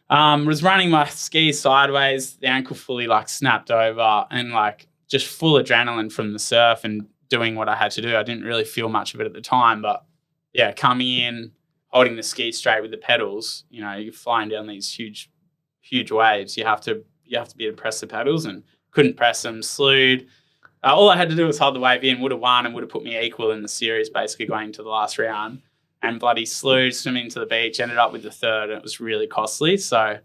was running my skis sideways, the ankle fully like snapped over and like just full adrenaline from the surf and doing what I had to do. I didn't really feel much of it at the time, but yeah, coming in, holding the ski straight with the pedals, you know, you're flying down these huge waves. You have to be able to press the pedals and couldn't press them, slewed. All I had to do was hold the wave in, would have won and would have put me equal in the series, basically going to the last round. And bloody slewed, swimming to the beach, ended up with the third, and it was really costly. So,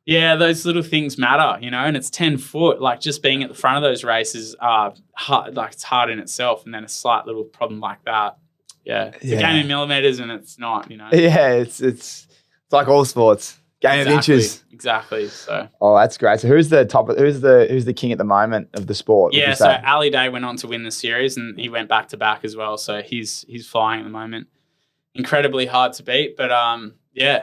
yeah, those little things matter, you know, and it's 10 foot. Like, just being at the front of those races, hard, like, it's hard in itself, and then a slight little problem like that. Yeah, it's a game in millimeters, and it's not, you know. Yeah, it's like all sports. Game of inches. Exactly. So. Oh, that's great. So who's the king at the moment of the sport? Yeah, so Ali Day went on to win the series and he went back to back as well. So he's flying at the moment. Incredibly hard to beat, but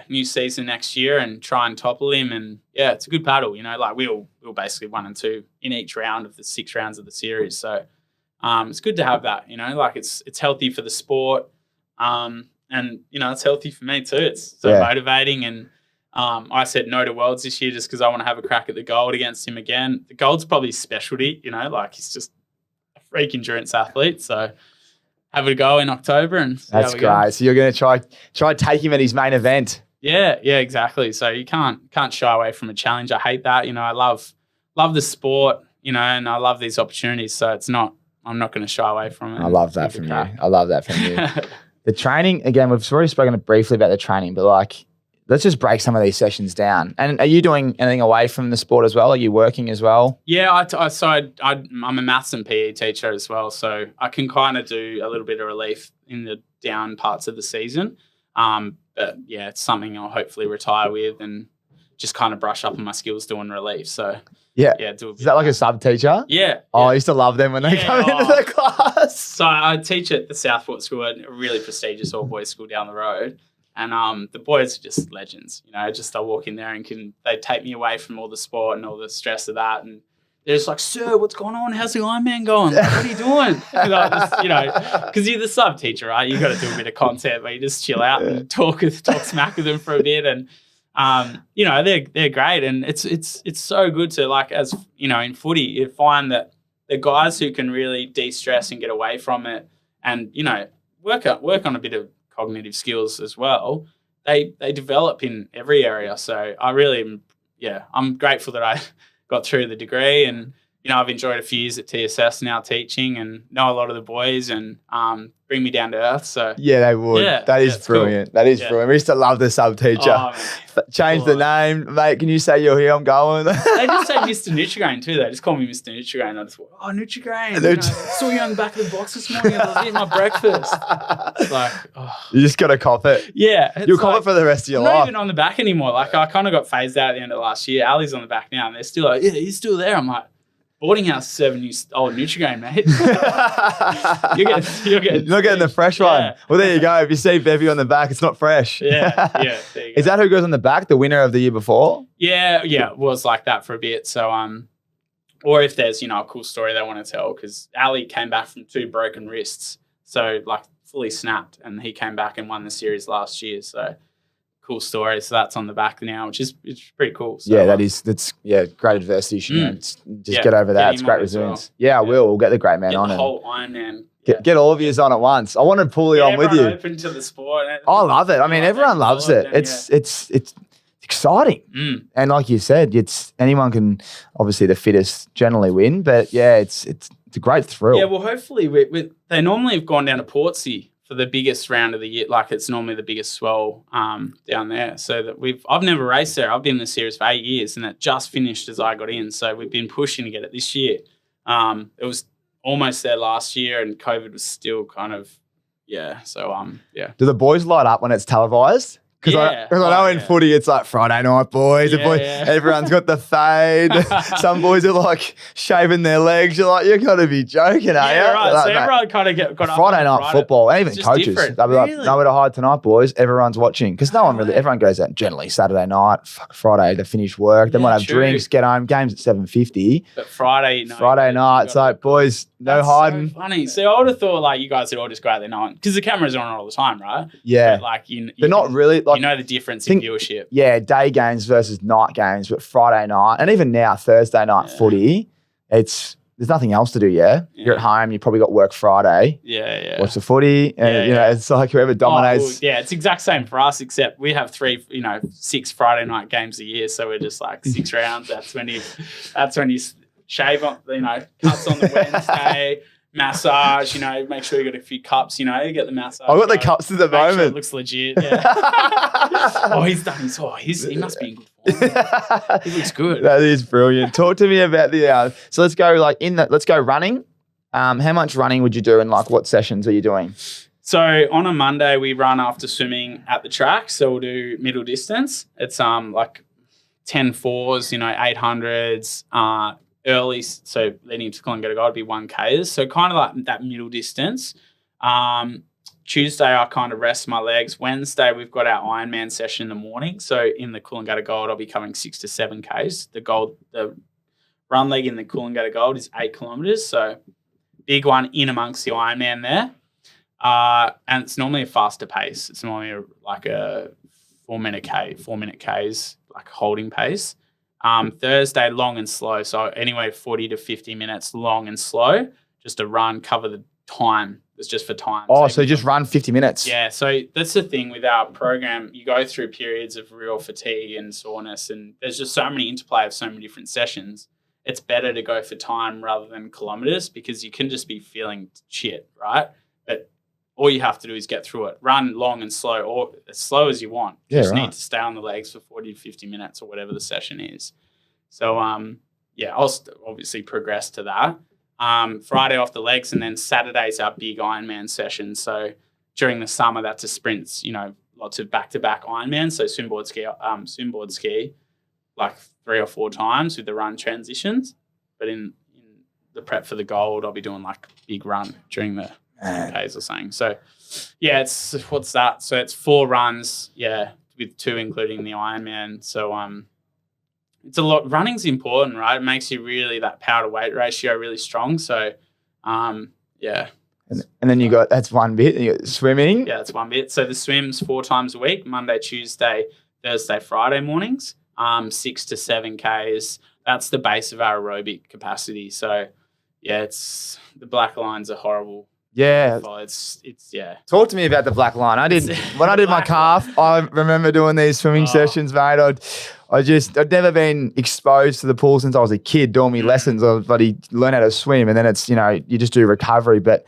new season next year and try and topple him. And yeah, it's a good paddle, you know, like we were basically 1 and 2 in each round of the 6 rounds of the series. So it's good to have that, you know, like it's healthy for the sport. And you know, it's healthy for me too. It's so motivating. And I said no to Worlds this year just because I want to have a crack at the gold against him again. The gold's probably specialty, you know, like he's just a freak endurance athlete. So have a go in October and see that's how we great. go. So you're going to try take him at his main event. Yeah, exactly. So you can't shy away from a challenge. I hate that. You know, I love the sport, you know, and I love these opportunities. So I'm not going to shy away from it. I love that from you. I love that from you. The training, again, we've already spoken briefly about the training, but like, let's just break some of these sessions down. And are you doing anything away from the sport as well? Are you working as well? Yeah, I'm a maths and PE teacher as well, so I can kind of do a little bit of relief in the down parts of the season. But yeah, it's something I'll hopefully retire with and just kind of brush up on my skills doing relief. So yeah, do a bit is that like a sub teacher? Yeah. Oh, I used to love them when they come into the class. So I teach at the Southport School, a really prestigious all boys school down the road. And the boys are just legends, you know, just I walk in there and they take me away from all the sport and all the stress of that. And they're just like, sir, what's going on? How's the Ironman going? Like, what are you doing? And I just, you know, because you're the sub teacher, right? You got to do a bit of content where you just chill out and talk smack with them for a bit. And, you know, they're great. And it's so good to, like, as, you know, in footy, you find that the guys who can really de-stress and get away from it and, you know, work on a bit of cognitive skills as well, they develop in every area. So I really am, I'm grateful that I got through the degree and, you know, I've enjoyed a few years at TSS now teaching and know a lot of the boys and bring me down to earth. So yeah, they would. Yeah, that is brilliant. Cool. That is brilliant. We used to love the sub teacher. Change the name, mate. Can you say you're here? I'm going. They just say Mr. Nutri-Grain too. They just call me Mr. Nutri-Grain. I just thought, Nutri-Grain. You know, saw you on the back of the box this morning. I was eating my breakfast. It's like, you just got to cop it. Yeah, you'll cop it for the rest of your life. I'm not even on the back anymore. Like I kind of got phased out at the end of last year. Ali's on the back now, and they're still like, yeah, he's still there. I'm like, boarding house serving you old Nutri-Grain, mate. you're not getting the fresh one. Well, there you go. If you see Bevy on the back, it's not fresh. Yeah. There you go. Is that who goes on the back? The winner of the year before? Yeah. It was like that for a bit. So or if there's a cool story they want to tell, because Ali came back from 2 broken wrists, so like fully snapped, and he came back and won the series last year. So. Cool story. So that's on the back now, which is pretty cool. So, yeah, that's great adversity. Just get over that. It's great resilience. Well. Yeah, I will. We'll get the great man on. The whole Ironman. Get all of yous on at once. I want to pull you on with you. Open to the sport. I love it. I mean, everyone loves it. It's exciting. And like you said, anyone can, obviously the fittest generally win, but yeah, it's a great thrill. Yeah, well, hopefully they normally have gone down to Portsea for the biggest round of the year. Like, it's normally the biggest swell down there. So that I've never raced there. I've been in the series for 8 years, and it just finished as I got in. So we've been pushing to get it this year. It was almost there last year, and COVID was still kind of, So, Do the boys light up when it's televised? Because I know in footy it's like Friday night, boys. Everyone's got the fade. Some boys are like shaving their legs. You're like, you've got to be joking, are you? Right. Like, so everyone kind of got Friday night football, and even coaches. They'll be like, nowhere to hide tonight, boys. Everyone's watching. Because everyone goes out generally Saturday night, Friday to finish work. They might have drinks, get home. Games at 7:50. But Friday night, it's like, boys, no hiding. So funny. So I would have thought like you guys would all just go out there knowing, because the cameras are on all the time, right? Yeah. But like they're not really. Like, the difference in viewership. Yeah, day games versus night games, but Friday night, and even now Thursday night footy, there's nothing else to do. You're at home. You probably got work Friday. Watch the footy, and it's like whoever dominates. It's exact same for us, except we have 6 Friday night games a year, so we're just like 6 rounds. That's when you shave on, cuts on the Wednesday. Massage, make sure you got a few cups, you get the massage. I've got the cups at the moment. Sure it looks legit. Yeah. He's done he must be in good form. He looks good. That is brilliant. Talk to me about so let's go let's go running. How much running would you do, and like what sessions are you doing? So on a Monday we run after swimming at the track, so we'll do middle distance. It's like 10-4s, 800s, early, so leading to Coolangatta Gold would be 1Ks, so kind of like that middle distance. Tuesday I kind of rest my legs. Wednesday we've got our Ironman session in the morning, so in the Coolangatta Gold I'll be covering 6 to 7Ks. The run leg in the Coolangatta Gold is 8 kilometers, so big one in amongst the Ironman there. And it's normally a faster pace. It's normally like a 4-minute Ks, like holding pace. Thursday, long and slow. So anyway, 40 to 50 minutes, long and slow, just to run, cover the time. It's just for time. Oh, so just run 50 minutes. Yeah. So that's the thing with our program. You go through periods of real fatigue and soreness, and there's just so many interplay of so many different sessions. It's better to go for time rather than kilometers, because you can just be feeling shit, right? But all you have to do is get through it. Run long and slow, or as slow as you want. You just need to stay on the legs for 40 to 50 minutes or whatever the session is. So, I'll obviously progress to that. Friday off the legs, and then Saturday's our big Ironman session. So during the summer, that's a sprints, lots of back-to-back Ironman. So swimboard ski like 3 or 4 times with the run transitions. But in the prep for the gold, I'll be doing like big run during the Ks or something. So what's that? So it's 4 runs, with 2 including the Ironman. So it's a lot. Running's important, right? It makes you really, that power to weight ratio really strong. So And then you got, that's one bit. You got swimming. Yeah, that's one bit. So the swim's 4 times a week: Monday, Tuesday, Thursday, Friday mornings. 6 to 7Ks. That's the base of our aerobic capacity. So it's, the black lines are horrible. Yeah. It's. Talk to me about the black line. When I did my calf, I remember doing these swimming sessions, mate. I'd never been exposed to the pool since I was a kid, doing me lessons. I bloody learn how to swim, and then it's, you just do recovery. But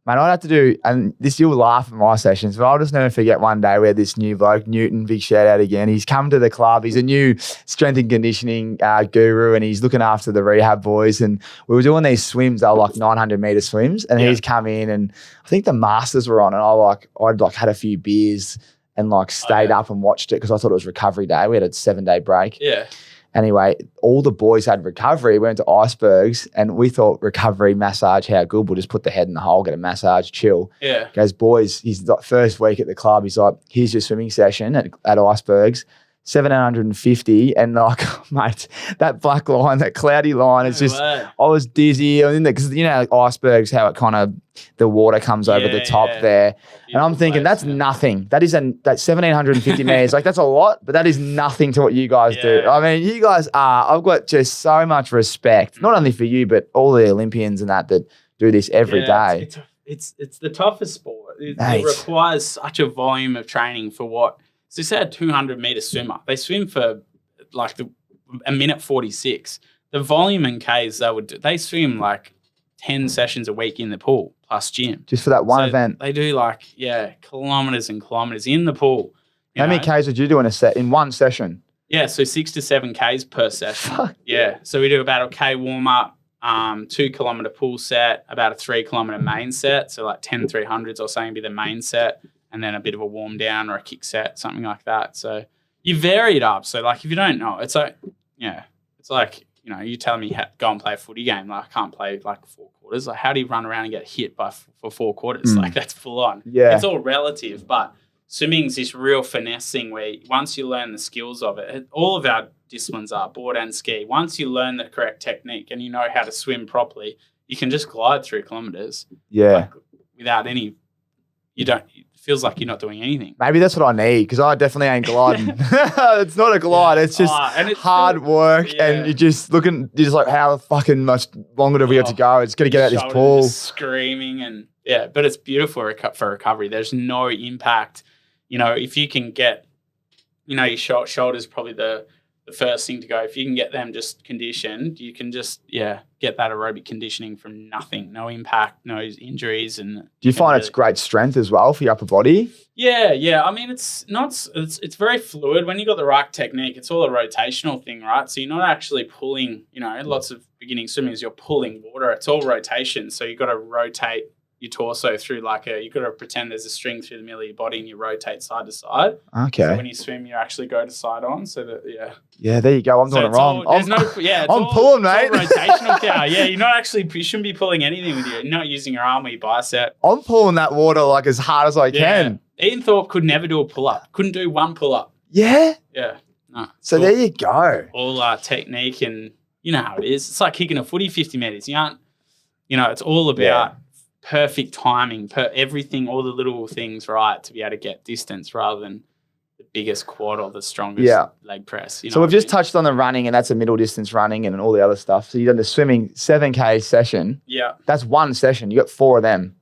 mate, I'd have to do, and this, you'll laugh at my sessions, but I'll just never forget one day we had this new bloke, Newton, big shout out again. He's come to the club. He's a new strength and conditioning guru, and he's looking after the rehab boys. And we were doing these swims. They were like 900-meter swims, and he's come in, and I think the Masters were on, and I'd had a few beers and stayed up and watched it because I thought it was recovery day. We had a 7-day break. Yeah. Anyway, all the boys had recovery. We went to icebergs and we thought recovery, massage, how good. We'll just put the head in the hole, get a massage, chill. Yeah. Goes, boys, he's like first week at the club. He's like, here's your swimming session at icebergs, 750. And like, mate, that black line, that cloudy line, it's just, I was dizzy. Because you know, like icebergs, how it kind of, the water comes over the top there. And I'm thinking, that's nothing. That 1,750 meters. Like, that's a lot, but that is nothing to what you guys do. I mean, you guys I've got just so much respect, not only for you, but all the Olympians and that do this every day. It's the toughest sport. It requires such a volume of training for what. So say a 200-meter swimmer, they swim for like a minute 46. The volume in Ks they swim like 10 sessions a week in the pool plus gym. Just for that one event. They do like, kilometers and kilometers in the pool. How many Ks would you do in one session? Yeah, so 6 to 7 Ks per session. Fuck. Yeah, so we do about a K warm-up, 2 kilometer pool set, about a 3 kilometer main set. So like 10 300s or something be the main set, and then a bit of a warm down or a kick set, something like that. So you vary it up. So like if you don't know, it's like, it's like, you telling me go and play a footy game. Like I can't play like 4 quarters. Like how do you run around and get hit for 4 quarters? Like that's full on. Yeah. It's all relative, but swimming's this real finesse thing where once you learn the skills of it, all of our disciplines are board and ski. Once you learn the correct technique and you know how to swim properly, you can just glide 3 kilometers. Yeah. Like, without any, it feels like you're not doing anything. Maybe that's what I need because I definitely ain't gliding. It's not a glide. It's just hard work and you're just like, how fucking much longer do we have to go? It's got to get out this pool. Screaming and but it's beautiful for recovery. There's no impact. If you can get, your shoulders probably the first thing to go. If you can get them just conditioned, you can just, get that aerobic conditioning from nothing. No impact, no injuries. And do you find it's great strength as well for your upper body? Yeah. I mean, it's very fluid. When you got the right technique, it's all a rotational thing, right? So you're not actually pulling, lots of beginning swimmers, you're pulling water. It's all rotation. So you've got to rotate your torso through you've got to pretend there's a string through the middle of your body and you rotate side to side. Okay. So when you swim, you actually go to side on. So that, Yeah, there you go. I'm doing it wrong. I'm pulling, mate. It's all rotational power. Yeah, you shouldn't be pulling anything with you. You're not using your arm or your bicep. I'm pulling that water like as hard as I can. Ian Thorpe could never do a pull-up. Couldn't do one pull-up. Yeah? Yeah. No. So there you go. All technique and you know how it is. It's like kicking a footy 50 metres. It's all about perfect timing, everything, all the little things right to be able to get distance rather than the biggest quad or the strongest leg press. So we've just touched on the running and that's a middle distance running and all the other stuff. So you've done the swimming 7K session. Yeah. That's one session. You got 4 of them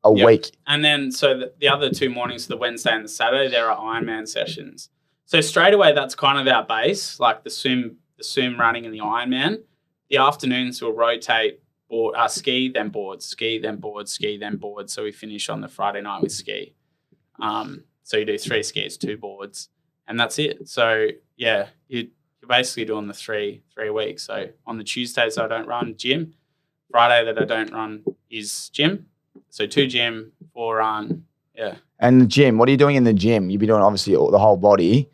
a week. And then so the other 2 mornings, the Wednesday and the Saturday, there are Ironman sessions. So straight away, that's kind of our base, like the swim running and the Ironman. The afternoons will rotate. Ski, then board, ski, then board, ski, then board. So we finish on the Friday night with ski. So you do 3 skis, 2 boards, and that's it. So you're basically doing the three weeks. So on the Tuesdays I don't run gym. Friday that I don't run is gym. So 2 gym, 4 run. Yeah. And the gym, what are you doing in the gym? You've been doing obviously the whole body.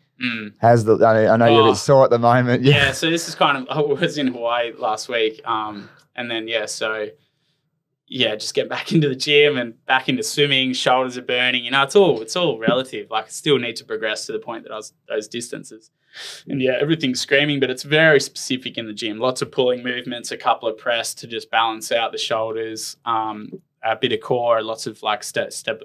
I know you're a bit sore at the moment. Yeah. So this is I was in Hawaii last week. And then, just get back into the gym and back into swimming. Shoulders are burning. It's all relative. Like I still need to progress to the point that I was those distances. And everything's screaming, but it's very specific in the gym. Lots of pulling movements, a couple of press to just balance out the shoulders, a bit of core, lots of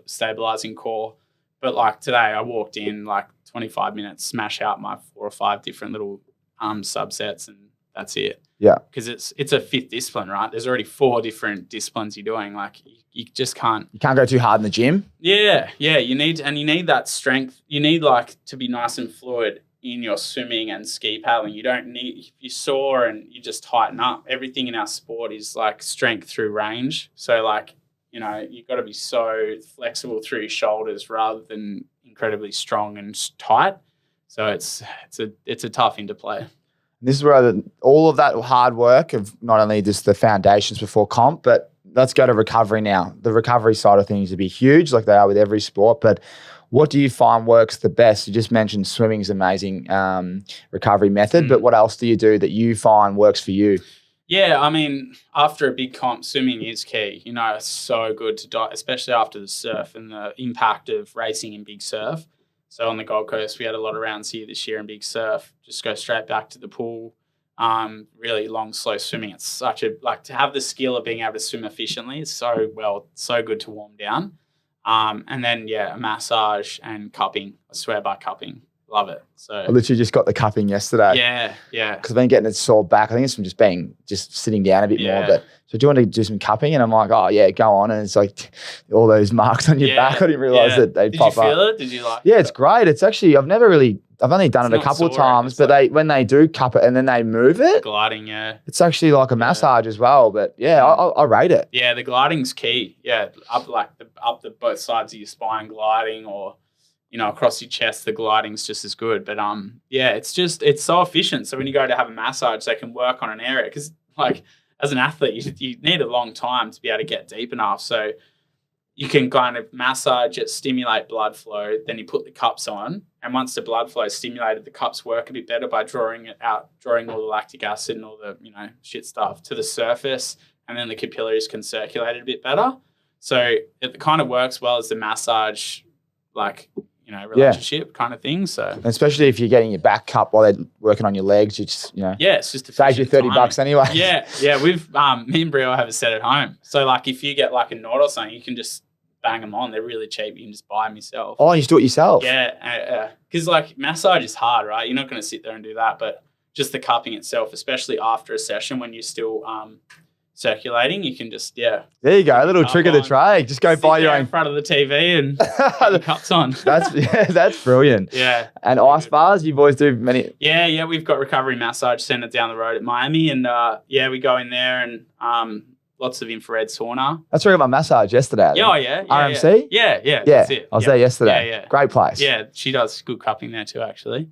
stabilizing core. But like today I walked in 25 minutes, smash out my 4 or 5 different little subsets and that's it. Yeah. Because it's a 5th discipline, right? There's already 4 different disciplines you're doing. Like you just can't. You can't go too hard in the gym. Yeah. You need that strength. You need to be nice and fluid in your swimming and ski paddling. You don't need, if you're sore and you just tighten up. Everything in our sport is strength through range. So you've got to be so flexible through your shoulders rather than incredibly strong and tight. So it's a tough interplay. This is where all of that hard work of not only just the foundations before comp, but let's go to recovery now. The recovery side of things would be huge like they are with every sport, but What do you find works the best? You just mentioned swimming's amazing recovery method, but what else do you do that you find works for you? Yeah, I mean, after a big comp, swimming is key. You know, it's so good to dive, especially after the surf and the impact of racing in big surf. So on the Gold Coast, we had a lot of rounds here this year in big surf. Just go straight back to the pool. Really long, slow swimming. It's such a, like, to have the skill of being able to swim efficiently is so good to warm down. And then, yeah, a massage and cupping. I swear by cupping. Love it. So I literally just got the cupping yesterday. Yeah. Because I've been getting it sore back. I think it's from just sitting down a bit more. But so do you want to do some cupping? And I'm like, oh yeah, go on. And it's like all those marks on your back. I didn't realize that they'd pop up. Did you feel it? Did you like it? Yeah, it's great. It's actually, I've only done it a couple of times, but when they do cup it and then they move it. Gliding, yeah. It's actually like a massage as well. But yeah, I rate it. Yeah, the gliding's key. Yeah, up the both sides of your spine gliding, or you know, across your chest, the gliding's just as good. But yeah, it's so efficient. So when you go to have a massage, they can work on an area, because like as an athlete, you need a long time to be able to get deep enough. So you can kind of massage it, stimulate blood flow, then you put the cups on, and once the blood flow is stimulated, the cups work a bit better by drawing all the lactic acid and all the, you know, shit stuff to the surface, and then the capillaries can circulate it a bit better. So it kind of works well as the massage, like, you know, relationship kind of thing. So and especially if you're getting your back cup while they're working on your legs, you just, you know, it's just saves you $30 anyway. Yeah. We've me and Brio have a set at home. So like if you get like a knot or something, you can just bang them on. They're really cheap. You can just buy them yourself. Oh, you just do it yourself? Yeah. Because like massage is hard, right? You're not going to sit there and do that, but just the cupping itself, especially after a session when you're still circulating, you can just, There you go. A little trick of the trade. Just go buy your own. In front of the TV and get your cups on. That's brilliant. Yeah. And ice bars, you boys do many? Yeah. We've got Recovery Massage Centre down the road at Miami, and we go in there and lots of infrared sauna. That's where I got my massage yesterday. Yeah. RMC? Yeah. That's it. I was there yesterday. Yeah. Great place. Yeah, she does good cupping there too, actually.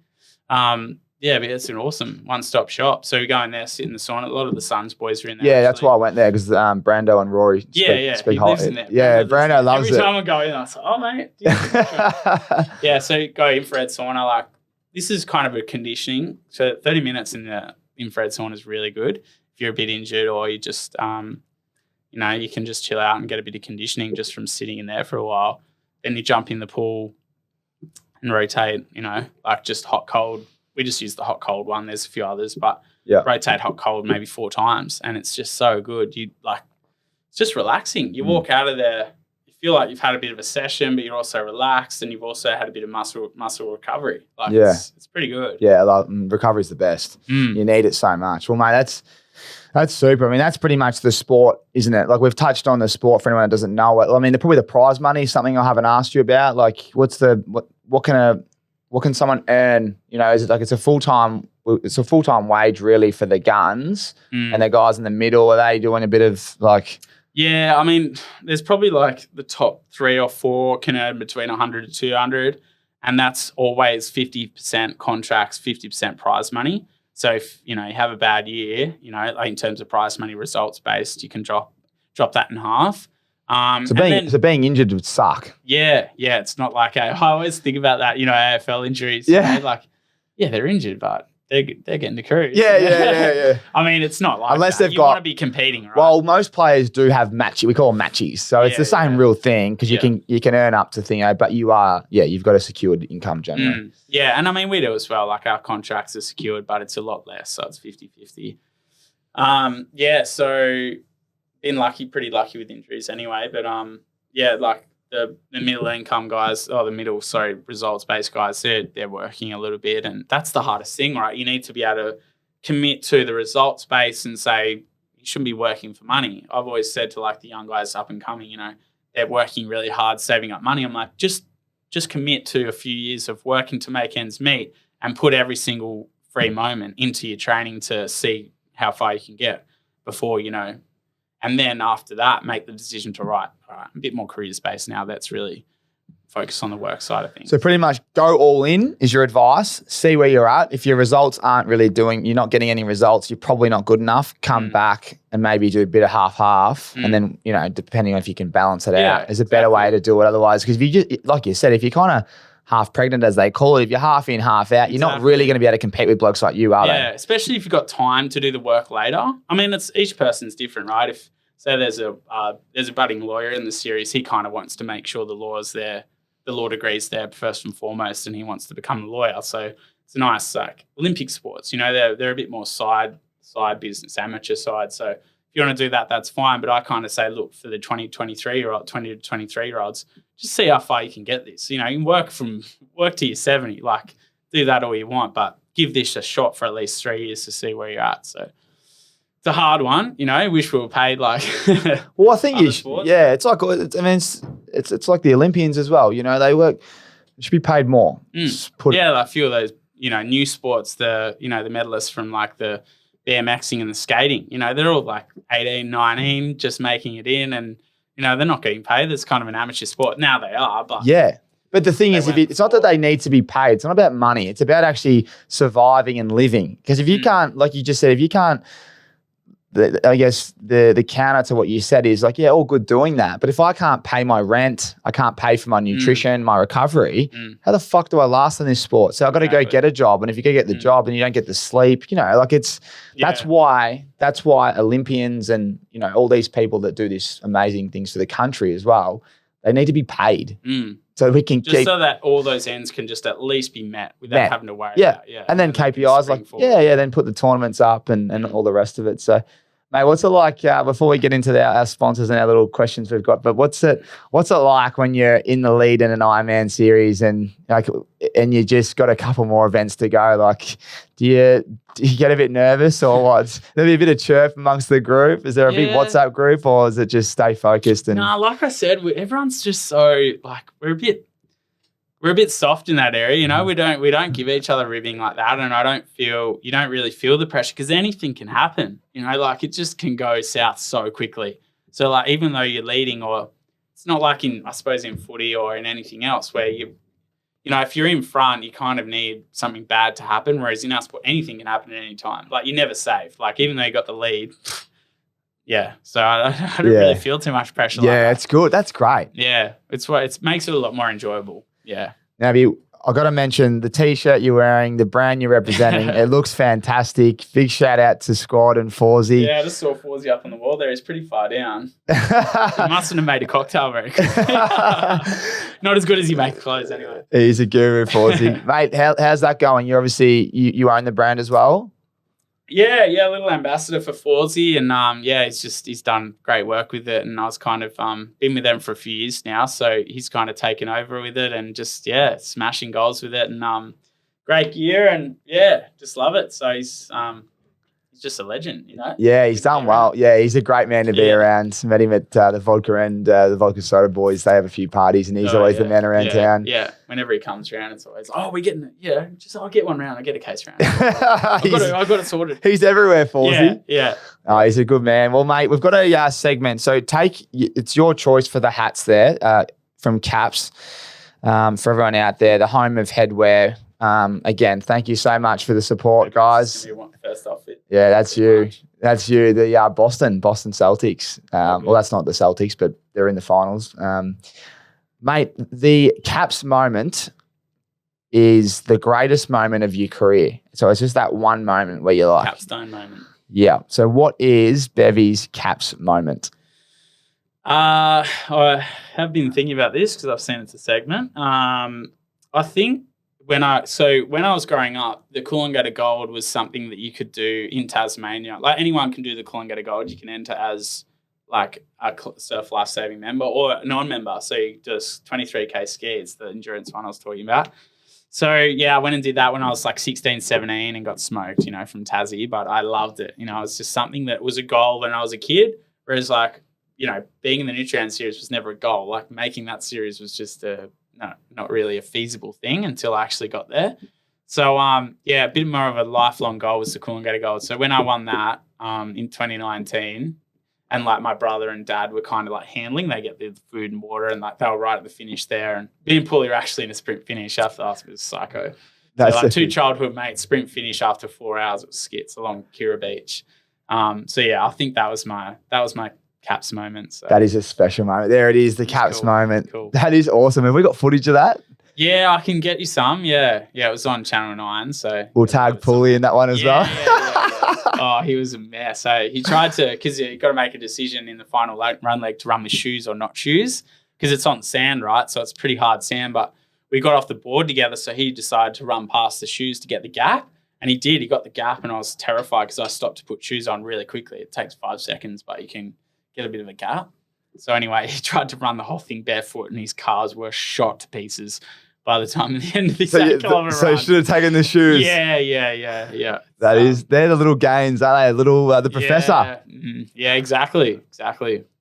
But it's an awesome one-stop shop. So we go in there, sit in the sauna. A lot of the Suns boys are in there. Yeah, that's why I went there, because Brando and Rory speak he lives in there. Yeah, Brando loves it. Every time I go in, I was like, oh, mate. Yeah, so go infrared sauna. Like, this is kind of a conditioning. So 30 minutes in the infrared sauna is really good. If you're a bit injured, or you just, you know, you can just chill out and get a bit of conditioning just from sitting in there for a while. Then you jump in the pool and rotate, you know, like just hot, cold. We just use the hot, cold one. There's a few others, but rotate hot, cold maybe 4 times. And it's just so good. It's just relaxing. You walk out of there, you feel like you've had a bit of a session, but you're also relaxed, and you've also had a bit of muscle recovery. Like, it's pretty good. Yeah, recovery's the best. You need it so much. Well, mate, that's super. I mean, that's pretty much the sport, isn't it? Like, we've touched on the sport for anyone that doesn't know it. I mean, probably the prize money is something I haven't asked you about. Like, what can someone earn? You know, is it like it's a full-time wage really for the guns and the guys in the middle? Are they doing a bit of like? Yeah, I mean, there's probably like the top 3 or 4 can earn between 100 to 200, and that's always 50% contracts, 50% prize money. So if, you know, you have a bad year, you know, like in terms of prize money results based, you can drop that in half. So being injured would suck. Yeah. It's not like I always think about that, you know, AFL injuries. Yeah. You know, like, they're injured, but they're getting the cruise. Yeah. I mean, it's not like unless that. You want to be competing, right? Well, most players do have matches. We call them matches. So it's the same real thing, because you can earn up to but you are, you've got a secured income generally. Yeah, and I mean, we do as well. Like, our contracts are secured, but it's a lot less. So it's 50-50. So been pretty lucky with injuries anyway. But like the middle income guys, results-based guys, they're working a little bit, and that's the hardest thing, right? You need to be able to commit to the results base and say you shouldn't be working for money. I've always said to like the young guys up and coming, you know, they're working really hard, saving up money. I'm like, just commit to a few years of working to make ends meet, and put every single free moment into your training to see how far you can get before, you know. And then after that, make the decision to all right, a bit more career space now. That's really focus on the work side of things. So pretty much go all in is your advice. See where you're at. If your results aren't really you're not getting any results, you're probably not good enough. Come back and maybe do a bit of half. And then, depending on if you can balance it out, there's a better way to do it otherwise. Because if you just, like you said, if you're kind of half pregnant, as they call it, if you're half in, half out, you're not really going to be able to compete with blokes like you, are they? Yeah, especially if you've got time to do the work later. I mean, it's each person's different, right? If say there's a budding lawyer in the series, he kind of wants to make sure the law's there. The law degree's there first and foremost, and he wants to become a lawyer. So it's a nice like Olympic sports. They're a bit more side business, amateur side. So if you want to do that, that's fine. But I kind of say, look, for the 20 to 23-year-olds, just see how far you can get this. You can work to your 70, like do that all you want, but give this a shot for at least 3 years to see where you're at. So it's a hard one, wish we were paid like. Well, I think it's like, it's like the Olympians as well. They work, should be paid more. Like a few of those, new sports, the medalists from like the BMXing and the skating, they're all like 18, 19, just making it in, and, they're not getting paid. It's kind of an amateur sport. Now they are, but. Yeah. But the thing is, it's not that they need to be paid. It's not about money. It's about actually surviving and living. Because if you can't, like you just said, I guess the counter to what you said is like, yeah, all good doing that. But if I can't pay my rent, I can't pay for my nutrition, my recovery, how the fuck do I last in this sport? So I've got to go get a job. And if you go get the job and you don't get the sleep, that's why Olympians and, all these people that do these amazing things for the country as well, they need to be paid. So we can so that all those ends can just at least be met without having to worry about. Yeah. And then KPIs then put the tournaments up and all the rest of it. So, mate, what's it like before we get into our sponsors and our little questions we've got? But what's it like when you're in the lead in an Ironman series and you just got a couple more events to go? Like, do you get a bit nervous or what? There'll be a bit of chirp amongst the group. Is there a big WhatsApp group or is it just stay focused? No, like I said, everyone's just so like we're a bit soft in that area, We don't give each other ribbing like that, and you don't really feel the pressure because anything can happen, Like it just can go south so quickly. So like even though you're leading, or it's not like in footy or in anything else where if you're in front, you kind of need something bad to happen. Whereas in our sport, anything can happen at any time. Like you're never safe. Like even though you got the lead, So I don't really feel too much pressure. Yeah, it's good. That's great. Yeah, it makes it a lot more enjoyable. Yeah. Now, I got to mention the T-shirt you're wearing, the brand you're representing. It looks fantastic. Big shout out to Squad and FaZe. Yeah, I just saw FaZe up on the wall there. He's pretty far down. He mustn't have made a cocktail very quickly. Not as good as he makes clothes anyway. He's a guru, FaZe. Mate, how's that going? You obviously, you own the brand as well? Yeah, little ambassador for FaZe, and he's done great work with it, and I was kind of been with them for a few years now, so he's kind of taken over with it and just smashing goals with it, and great gear, and just love it. So he's just a legend, Yeah, he's done well. Yeah, he's a great man to be around. Met him at the Vodka and the Vodka Soda Boys. They have a few parties, and he's always the man around town. Yeah, whenever he comes around, it's always, we're getting it. Yeah, I'll get one round. I'll get a case round. I've got it sorted. He's everywhere, FaZe. Yeah. Oh, he's a good man. Well, mate, we've got a segment. So it's your choice for the hats there from Caps for everyone out there, the home of headwear. Again, thank you so much for the support, guys. First outfit. Yeah, that's you. That's you. The Boston Celtics. Well, that's not the Celtics, but they're in the finals. Mate, the Caps moment is the greatest moment of your career. So it's just that one moment where you're like... Capstone moment. Yeah. So what is Bevy's Caps moment? I have been thinking about this because I've seen it's a segment. I think when I was growing up, the Coolangatta Gold was something that you could do in Tasmania. Like anyone can do the Coolangatta Gold. You can enter as like a surf life-saving member or a non-member. So you just 23K ski. It's the endurance one I was talking about. So, I went and did that when I was like 16, 17 and got smoked, from Tassie. But I loved it. It was just something that was a goal when I was a kid. Whereas like, being in the Nutri-Grain series was never a goal. Like making that series was just not really a feasible thing until I actually got there. So, a bit more of a lifelong goal was the Coolangatta Gold. So when I won that in 2019, And like my brother and dad were kind of like handling. They get the food and water, and like they were right at the finish there. And me and Paulie were actually in a sprint finish after us. It was psycho. So like 2 childhood mates sprint finish after 4 hours of skits along Kira Beach. So yeah, I think that was my CAPZ moment. So. That is a special moment. There it is, the CAPZ moment. Cool. That is awesome. Have we got footage of that? Yeah, I can get you some. Yeah, it was on Channel 9. So we'll tag Paulie in that one as well. Yeah. Oh, he was a mess. So he tried to, because you got to make a decision in the final run leg to run with shoes or not shoes, because it's on sand, right? So it's pretty hard sand. But we got off the board together, so he decided to run past the shoes to get the gap. And he did. He got the gap, and I was terrified because I stopped to put shoes on really quickly. It takes 5 seconds, but you can get a bit of a gap. So anyway, he tried to run the whole thing barefoot, and his calves were shot to pieces by the time at the end of the 8 kilometre So run. you should have taken the shoes. Yeah. They're the little gains, aren't they? The professor. Yeah, exactly.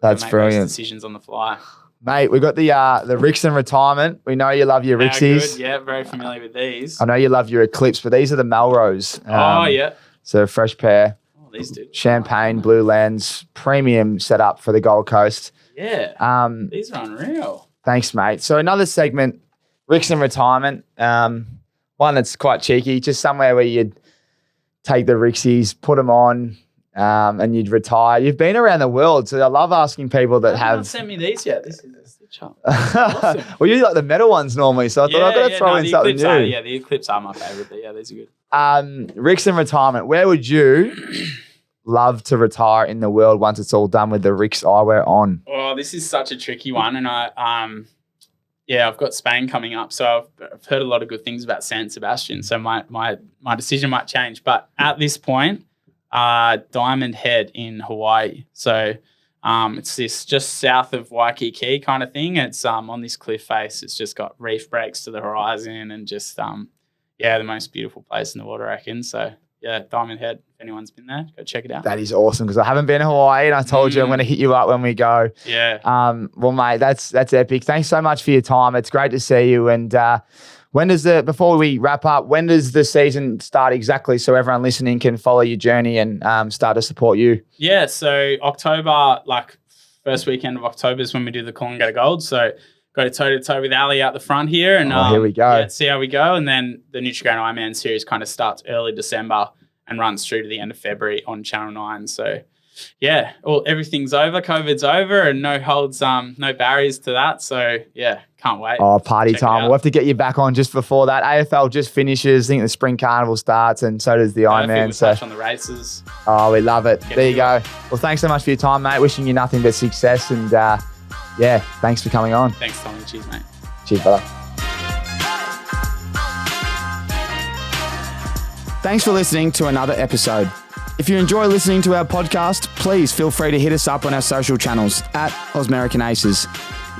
That's Make brilliant. those decisions on the fly. Mate, we got the RIXX in retirement. We know you love your RIXXs. Yeah, very familiar with these. I know you love your Eclipse, but these are the Melrose. Yeah. So a fresh pair. Oh, these do. Champagne, blue lens, premium setup for the Gold Coast. Yeah. These are unreal. Thanks, mate. So another segment, RIXX in retirement. One that's quite cheeky, just somewhere where you'd take the RIXXs, put them on, and you'd retire. You've been around the world, so I love asking people that have. Not sent me these yet. This is a stitch up. Awesome. Well, you like the metal ones normally, so I thought I've got to throw in something new. The Eclipse are my favourite, but yeah, these are good. RIXX in retirement. Where would you love to retire in the world once it's all done with the RIXX Eyewear on? Oh, this is such a tricky one, and I've got Spain coming up, so I've heard a lot of good things about San Sebastian. So my decision might change, but at this point, Diamond Head in Hawaii. So it's this just south of Waikiki kind of thing. It's on this cliff face. It's just got reef breaks to the horizon, and just the most beautiful place in the world, I reckon. So yeah, Diamond Head. If anyone's been there, go check it out. That is awesome, because I haven't been to Hawaii, and I told you I'm going to hit you up when we go. Yeah. Well, mate, that's epic. Thanks so much for your time. It's great to see you. And before we wrap up, when does the season start exactly, so everyone listening can follow your journey and start to support you? Yeah. So October, like first weekend of October is when we do the Coolangatta Gold. So go to toe with Ali out the front here, and here we go. Yeah, see how we go. And then the Nutri-Grain IronMan series kind of starts early December and runs through to the end of February on Channel 9. So yeah, everything's over, COVID's over, and no barriers to that. So yeah, can't wait. Oh, party time. We'll have to get you back on just before that. AFL just finishes. I think the Spring Carnival starts, and so does the Ironman. So touch on the races. Oh, we love it. There you go. Well, thanks so much for your time, mate. Wishing you nothing but success, and thanks for coming on. Thanks, Tommy. Cheers, mate. Cheers, brother. Thanks for listening to another episode. If you enjoy listening to our podcast, please feel free to hit us up on our social channels at Ausmerican Aces.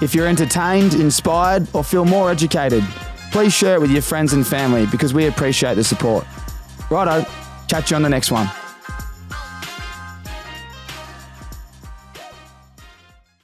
If you're entertained, inspired, or feel more educated, please share it with your friends and family, because we appreciate the support. Righto, catch you on the next one.